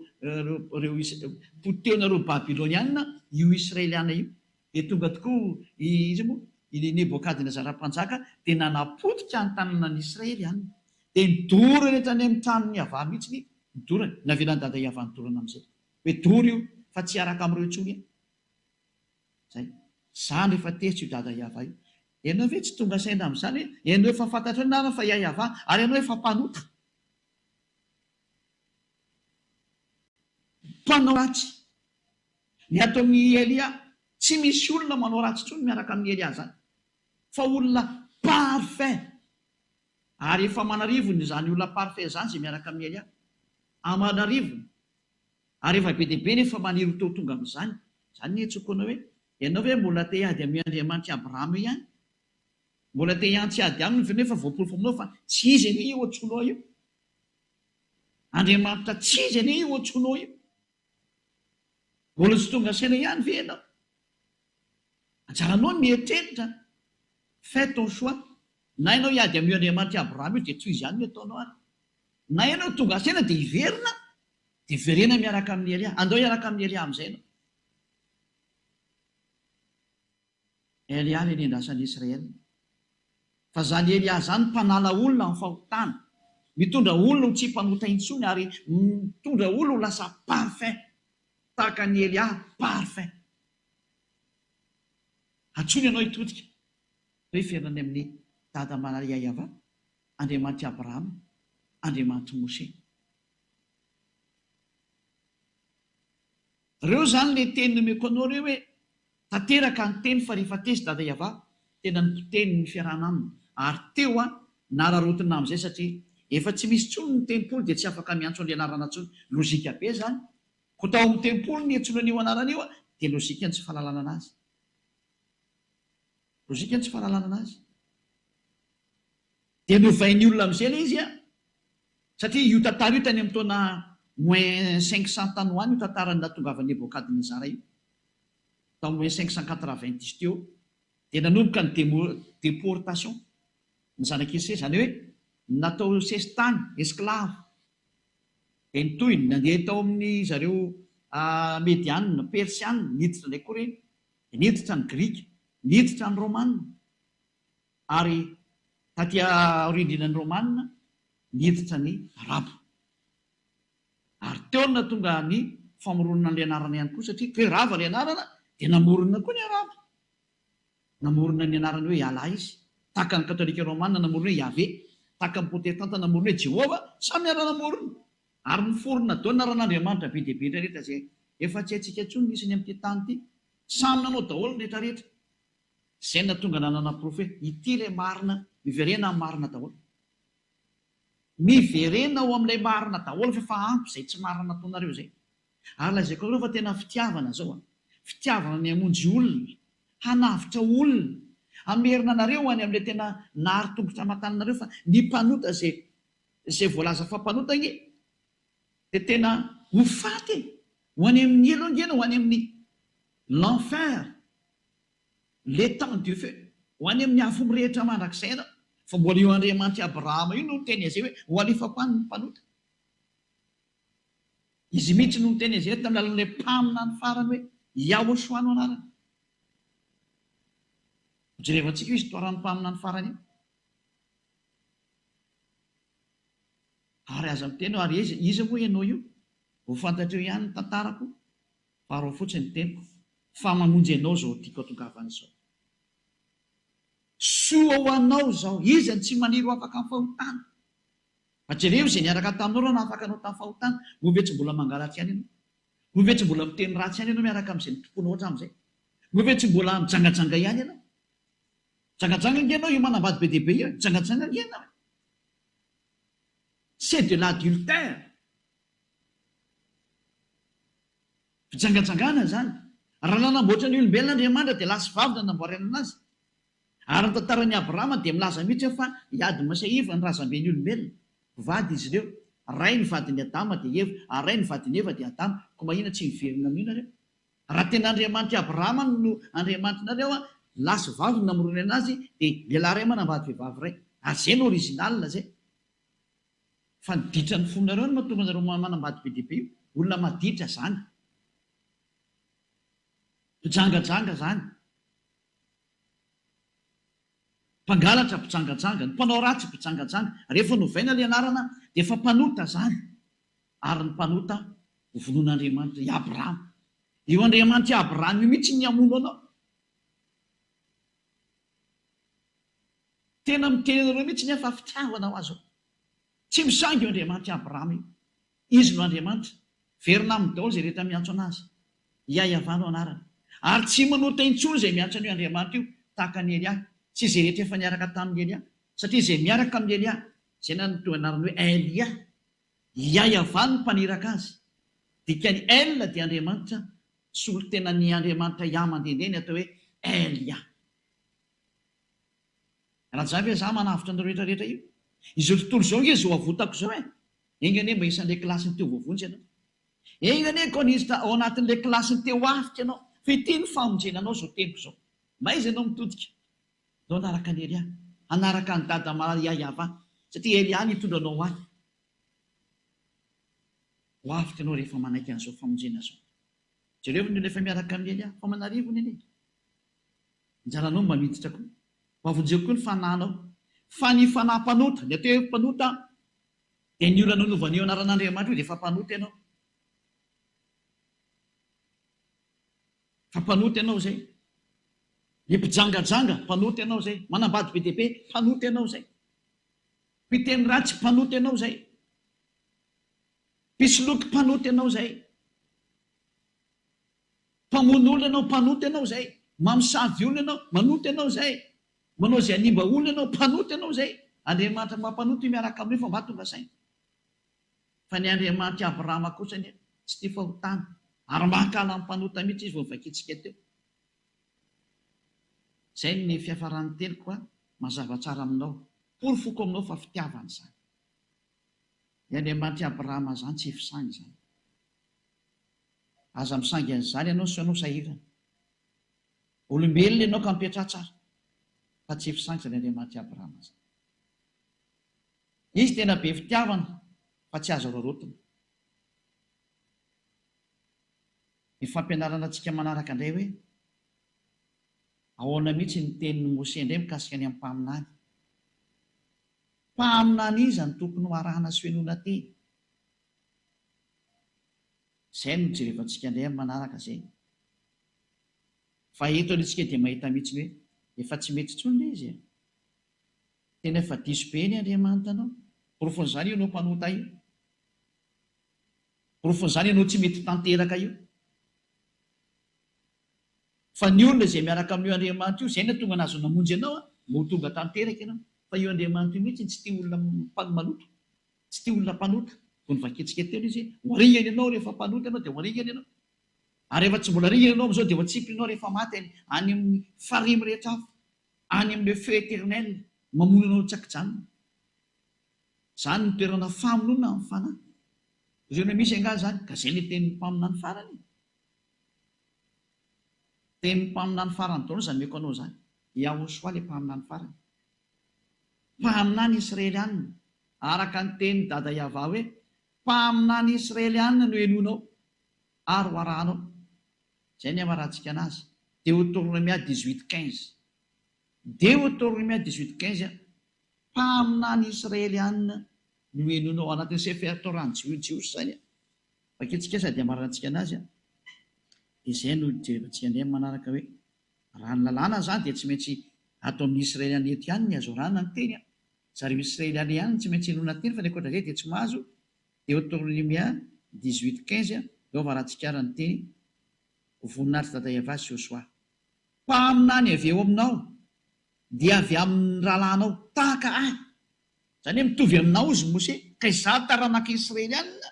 potehonareo Babilônianina io Israelianina io. Dia tonga tokoa izy moa i Nebokadnezara mpanjaka dia nanapotika ny tanànan'ny Israelianina, dia nidorana rehetra any amin'ny tranony Iava mihitsy ny nidorana. Navelan'ny dada Iava nidorana amin'izay hoe dory io fa tsy araka amin'ireo intsony. Zay zany rehefa tehitra io dada Iava io. Ianao ve tsy tonga saina amin'izany hoe ianao efa fantatra nana fa Iava ary ianao efa mpanota, mpanao ratsy. Ny ato amin'ny Elia tsy misy olona manao ratsy intsony miaraka amin'ny Elia zany, fa olona parfait. Ary efa manarivony izany olona parfait zany izay miaraka amin'ny Elia, amanarivony. Ary efa be dia be nefa maniry teo tonga amin'izany. Zany ny etsokonao hoe ianao ve mbola te hiady amin'ny Andriamanitra Abrahama ihany? Mbola te hiantsy ady aminy nefa voaporofo aminao fa tsy izy anie io ohatronao io. Andriamanitra tsy izy anie io ohatronao io. Mbola tsy tonga saina ihany ve ianao? Anjaranao mieritreritra, fais ton choix. Na ianao hiady amin'ny Andriamanitra Abrahama io dia tsy izy ihany no ataonao ary. Na ianao tonga saina dia hiverina, dia verena miaraka amin'ny Elia. Andao hiaraka amin'ny Elia amin'izay ianao. Elia ilay nendasan'ny Israely. Fa zany Elia zany mpanala olona amin'ny fahotana, mitondra olona ho tsy mpanota intsony, ary mitondra olona ho lasa parfait tahaka ny Elia parfait. Antsony ianao hitodika hoe fiainany amin'ny dada Maria Iava, Andriamanitra Abrahama, Andriamanitra Mose. Reo zany le teny nomeko anao reo hoe tanteraka ny teny fa rehefa tesy dada Iava tena niteny ny fiarahana aminy. Ary teo nararotina amin'izay satria efa tsy misy tsony ny tempolo dia tsy afaka miantso an'le anarana tsony. Lozika be zany. Ko tao amin'ny tempolo ny etsono an'io anarana io dia lozika ny tsy fahalalana anazy. Lozika ny tsy fahalalana anazy. Dia novain'ny olona amin'izay ilay izy satria io tantara io tany amin'ny taona moins 500 tany ho any io tantara natongavany Nebokadnezara io. Tao moins 590 teo dia nanomboka ny déportation ny zanak'Israely, zany hoe natao sesitany, esclave. Dia nitoy nandeha tao amin'ny zareo Medianina, Persianina, niditra ilay koa ireny, niditra ny Grika, niditra ny Romanina, ary taty aorindrinan'ny Romanina niditra ny Arabo. Ary teo na tonga ny famoronana ny anarana ihany koa satria toe rava ny anarana dia namorona koa ny Arabo. Namorona ny anarany hoe Ala izy. Tahaka ny katolika Romanina namorona hoe Yahvé, tahaka ny protestanta namorona hoe Jehova, samy ara namorona. Ary ny forona dao naran'Andriamanitra be dia be rehetra izay efa tsy haintsika intsony nisy ny amin'ity tany ity. Samy nanao daholo rehetra rehetra. Izay natonga nanana profeta ity ilay marina, miverena amin'ny marina daholo. Miverena ao amin'ilay marina daholo fa ampy izay tsy marina nataonareo izay. Ary lazaiko ireo fa tena fitiavana zao. Fitiavana ny hamonjy olona, hanavitra olona, hamerina anareo any amin'ilay tena nahary tongotra aman-tananareo fa ny mpanota izay voalaza fa mpanotana dia tena ho faty ho any amin'ny elongena, ho any amin'ny l'enfer, l'étang du feu, ho any amin'ny afo mirehitra mandrakizay ianao. Fa mbola io Andriamanitra Abrahama io no teny izay hoe ho alefako any ny mpanota. Izy mihitsy no teny izay tamin'ny alalan'ilay mpamina ny farany hoe Yahoshua no anarany. Jerevantsika io histoiran'ny mpamina ny farany io. Ary aza miteny ary izy moa ianao io ho fantatreo ihany ny tantarako, faro fotsiny teniko fa mamonjy ianao zao tiako atongavana izao. Soa ho anao zao, izy ny tsy maniry ho afaka amin'ny fahotana. Fa jereo izay niaraka taminao na afaka anao tamin'ny fahotana, move tsy mbola mangalatra ihany ianao, move tsy mbola miteny ratsy ihany ianao miaraka amin'izay nitomponao hatramin'izay, move tsy mbola mijangajanga ihany ianao. Jangajanga ianao io manambady be dia be io, jangajanga ianao. C'est de l'adultère. Fijangajangana zany. Raha nanamboatra ny olombelona Andriamanitra dia lasa vavy nanamboarana anazy. Ary ny tantaran'ny Abrahama dia milaza mihitsy fa hiady masaiva ny razamben'ny olombelona. Vady izy ireo. Ray ny vadin'ny Adama dia Eva, ary ray ny vadin'ny Eva dia Adama. Ko mahina tsy miverina amin'io nareo. Raha tena Andriamanitra Abrahama no Andriamanitra nareo, lasa vavy namorony anazy dia lehilahy ray manambady vehivavy ray. Ary izay no original zay. Fa niditra ny fonareo no mahatonga anareo manambady be dia be io. Olona maditra zany. Mpijangajanga zany. Mpangalatra mpijangajanga, ny mpanao ratsy mpijangajanga. Rehefa novaina ilay anarana dia efa mpanota zany. Ary ny mpanota ho vonon'Andriamanitra i Abrahama. Io Andriamanitra Abrahama io mihitsy ny hamono anao. Tena miteny anareo mihitsy nefa fitiavana ho azo. Tsy misangy io Andriamanitra Abrahama io. Izy no Andriamanitra. Verina amin'ny daholo izay rehetra miantso anazy. Iayavano anarany. Ary tsy manota intsony izay miantso an'io Andriamanitra io tahaka ny Elia. Tsy izay rehetra efa niaraka tamin'ny Elia. Satria izay miaraka amin'ny Elia, izay no anarany hoe Elia. Iayavano ny mpaniraka azy. Dikany El dia Andriamanitra, solo tena ny Andriamanitra Yah mandehandeha ny atao hoe Elia. Raha zany hoe za manavitra ny rehetra rehetra io. Izao tontolo izao nge zao avotako izao engane mba isan'ilay kilasiny teo vovonjy ianao. Engane konista ao anatin'ilay kilasiny teo afika ianao. Fa ity ny famonjena anao zao tempo izao. Mba izy ianao mitodika. Dao anaraka ny Elia. Anaraka ny dada Yahava. Satria Elia nitondra anao any. Ho afika ianao rehefa manaiky an'izao famonjena izao. Jereo ny rehefa miaraka amin'ny Elia. Fa manarivo ny anjaranao mba miditra koa. Mavonjeo koa ny fananao. Fa ny fanampanota, ny atao hoe mpanota, dia ny olana novanio anaran'Andriamanitra io dia efa mpanota ianao. Fa mpanota ianao zay. Ny mpijangajanga, mpanota ianao zay. Manambady be dia be, mpanota ianao zay. Mpiteny ratsy, mpanota ianao zay. Mpisoloky, mpanota ianao zay. Mpamono olona ianao, mpanota ianao zay. Mamosavy olona ianao, manota ianao zay. manao zay animba olona ianao, mpanoty ianao zay. Andriamanitra mampanoty miaraka amin'io fa mahatonga saina. Fa ny Andriamanitra Abrahama kosa ny tsy tia fahotana, ary mahakala amin'ny mpanota mihitsy izy vao vakitsika teo. Zay ny fiafarany teliko mazava tsara aminao, porofoko aminao fa fitiavana izany. Ny Andriamanitra Abrahama zany tsy fisangy zany. Aza misangy an'izany ianao sy anao sahirana. Olombelona ianao ka mipetra tsara, fa tsy fisangy zany Andriamanitra Abrahama zany. Izy tena be fitiavana fa tsy azo rorotina. Ny fampianarana antsika manaraka indray hoe ahoana mihitsy ny tenin'ny Mose indray mikasika ny amin'ny mpaminany. Mpaminany iza ny tokony ho arahana sy fihainoana teny. Izay no jerevantsika indray amin'ny manaraka izay. Fa eto antsika dia mahita mihitsy hoe efa tsy mety intsony ilay izy. Tena efa diso be ny Andriamanitra anao. Porofon'izany ianao mpanota io. Porofon'izany ianao tsy mety tanteraka io. Fa ny olona izay miaraka amin'io Andriamanitra io, izay no tonga nazo namonjy ianao, mo tonga tanteraka ianao. Fa io Andriamanitra io mihitsy tsy tia olona maloto, tsy tia olona mpanota. Vao nivakitsika teo izy, waringana ianao rehefa mpanota ianao dia waringana ianao. Ary rehefa tsy mbola ringana ianao amin'izao dia watsipy ianao rehefa maty any amin'ny farimy rehetra avy, any amin'ilay feu éternel, mamono ianao tsaki-janona. Izany ny toerana famonoana amin'ny fanahy. Izay no misy anga zany, ka izay ny tenin'ny mpaminany farany. Tenin'ny mpaminany farany taona izany meko anao zany. Yahoshua ilay mpaminany farany. Mpaminany Israelianina, araka ny tenin'ny dada Yahva hoe mpaminany Israelianina no henonao ary ho arahanao. Izay ny amarahantsika anazy. Deutéronomia 18:15. Deutéronomia 18:15, mpaminany Israelianina no henonao, anatin'ny Sefer Torah Jiosy zany. Vakitsika sady amarahantsika anazy. Izay no jerevantsika indray manaraka hoe raha ny lalàna zany dia tsy maintsy ato amin'ny Israeliana eto ihany ny azo arahana ny teny. Zareo Israeliana ihany tsy maintsy henona teny, fa ny ankoatra izay dia tsy mahazo. Deutéronomia 18:15, eo avarantsika ara ny teny, voninahitra dada Yahva sy Joshua. Mpaminany avy eo aminao dia avy amin'ny rahalanao tahaka ahy. Izany hoe mitovy aminao izy Mose, ka izaho taranaka Israelianina.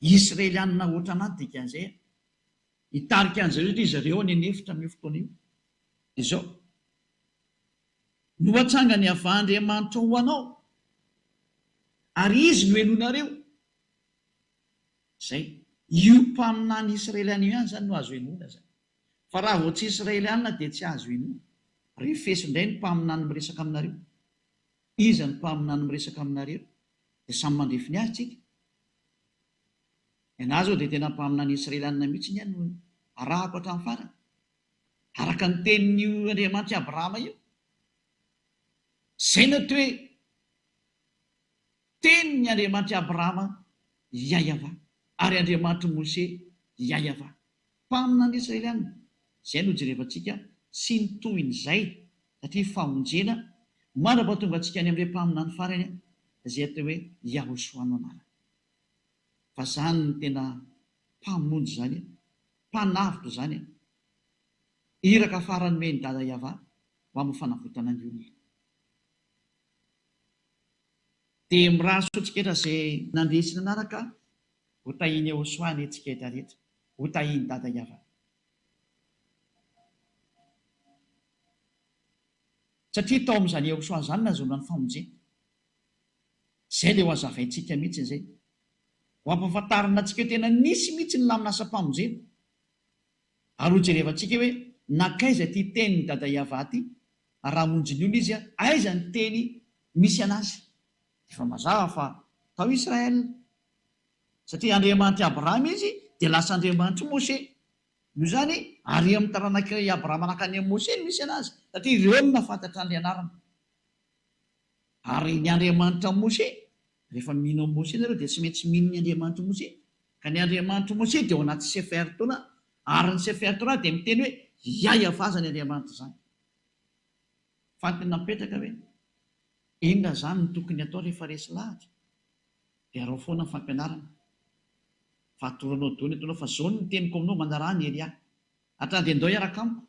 Israelianina ohatra anaty dikan'izay. Hitarika an'izareo izy ireo any anefitra amin'io fotoana io. Izao no hatsanga ny avy Andriamanitra ho anao, ary izy no henonareo. Izay io mpaminany Israeliana ihany zany no azo henona zany. Fa raha vao tsy Israeliana dia tsy azo henona. Refeso indray ny mpaminany miresaka aminareo. Iza ny mpaminany miresaka aminareo? Dia samy mandrefy ny azy tsika. Ianazy zao dia tena mpaminany Israelianina mihitsy ny ihany no arahako hatramin'ny farany. Araka ny tenin'io Andriamanitra Abrahama io. Izay no hoe tenin'ny Andriamanitra Abrahama Yahva, ary Andriamanitra Mose Yahva. Mpaminany Israelianina. Izay no jerevantsika sy ny tohin'izay, satria famonjena mandrapa tonga antsika any amin'ilay mpaminany farany, izay atao hoe Yahoshua no anarany. Fa izany ny tena mpamonjy zany, mpanavitra zany, iraka farany meny dada Yahva ho amin'ny fanavotana ny olona. Dia miraso antsika etra izay nandresina anaraka, ho tahiny Yahoshua ny antsika etra rehetra, ho tahiny dada Yahva. Satria tao amin'izany Yahoshua zany nahazoana ny famonjena. Izay dia ho hazavaintsika mihitsy izay. Ho ampahafantarina antsika tena nisy mihitsy ny lamin'asa-pamonjena. Ary ho jerevantsika hoe nakaiza ty tenin'ny dada Yahva ty, raha monjy ny olona izy, aiza ny teny misy anazy. Efa mazava fa tao Israel. Satria Andriamanitra Abrahama izy dia lasa Andriamanitra Mose. Io zany ary amin'ny taranak'i Abrahama nakany amin'ny Mose no misy anazy, satria ireo no nafantatra ny anarana. Ary ny Andriamanitra Mose, rehefa mino amin'ny Mose nareo dia tsy maintsy mino ny Andriamanitra Mose. Ka ny Andriamanitra Mose dia ao anaty Sefer Torah, ary ny Sefer Torah dia miteny hoe Yahva zany Andriamanitra zany. Fantiny napetraka hoe inona zany no tokony atao rehefa resy lahatra, dia arao foana ny fampianarana. Fa atoranao dony atonao fa zao ny teniko aminao manarany Elia. Hatrany dia andao hiaraka amiko.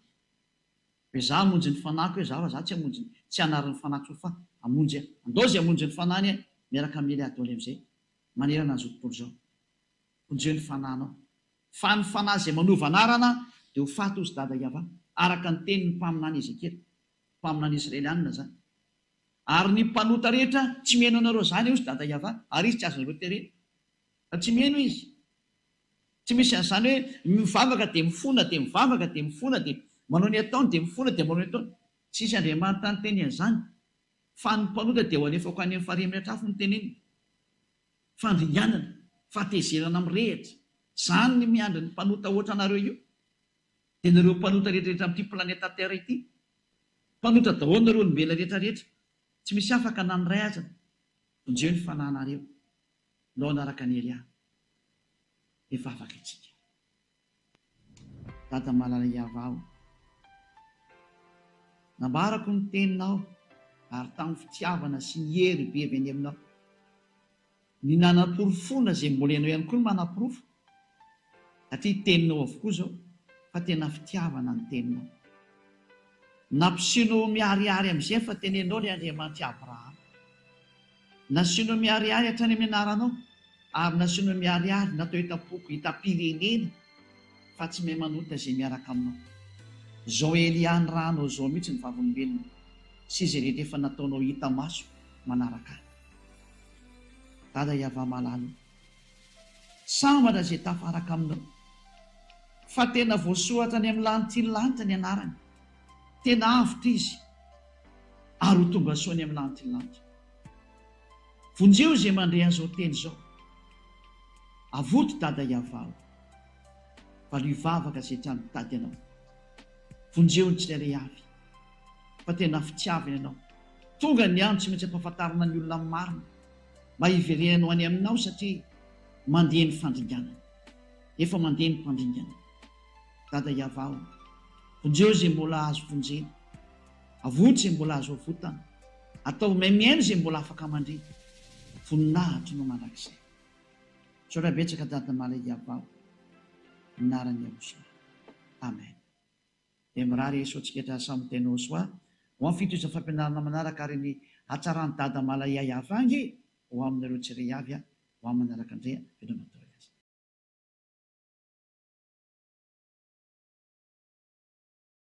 hoe za hamonjy ny fanahiko hoe za tsy hamonjy tsy hanarin'ny fanahiko fa hamonjy andaozy hamonjy ny fanahiny miaraka amin'ny adaoly am'izay manerana an'izao tontolo zao onjeo ny fanahnao fa ny fanahy izay manova anarana dia ho faty ozy dada iava araka ny teny ny mpaminany Ezekely mpaminany Israelianina zany ary ny mpanota rehetra tsy mihaino anareo zany ozy dada iava ary izy tsy azonareo terena fa tsy mihaino izy tsy misy an'izany hoe mivavaka dia mifona dia mivavaka dia mifona dia manao ny ataony dia mifona dia manao ny ataony tsisy Andriamanitra ny teny an'izany fa ny mpanota dia ho anefako any amin'ny farihy amin'ny atrafo ny teneny fandringanana fatezerana mirehitra zany ny miandry ny mpanota ohatra anareo io dia nareo mpanota rehetrarehetra amin'ity planeta terra ity mpanota daholo nareo ny mbela rehetrarehetra tsy misy afaka na ny ray azana onjeo ny fanahinareo nao anaraka ny Elia efa afaka itsika dada malala iavao nambarako ny teninao ary tamin'ny fitiavana sy ny hery be avy any aminao ny nanam-porofona izay mbola ianao ihany koa ny manam-porofo satria teninao avokoa zao fa tena fitiavana ny teninao nampisinao miariary amin'izay fa tenenao ilay Andriamanitra Abrahama nasianao miariary hatrany amin'ny anaranao ary nasianao miariary natao hitapoko hitam-pirenena fa tsy mahay manota izay miaraka aminao zao Elia ny rahanao zao mihitsy ny vavolombelona sy izay rehetra efa nataonao hita maso manaraka dada iava malalo sambatra izay tafaraka aminao fa tena voasoratra any amin'ny lanitry lanitra ny anarany tena avitra izy ary ho tonga soa ny amin'ny lanitry lanitra vonjeo izay mandre an'izao teny zao avoto dada iavao fa lo hivavaka izay trano tady ianao vonjeo ny tsirairay avy fa tena fitiavana ianao tonga ny andro tsy maintsy ampahafantarana ny olona marina mba hiverenanao any aminao satria mandeha ny fandringanana efa mandeha ny mpandringana dada iavao vonjeo izay mbola azo vonjena avoto izay mbola azo avotana atao maimiaino izay mbola afaka mandre voninahitry no mandrakizay sorabetsaka dada mala iavao minarany aosoa amen dia mirary esotsika samy tenao soa ho amin'ny fito izany fampianarana manaraka ary ny hatsarany dada mala iavangy ho aminareo tsiray avy ho amin'ny manaraka indray vedonatao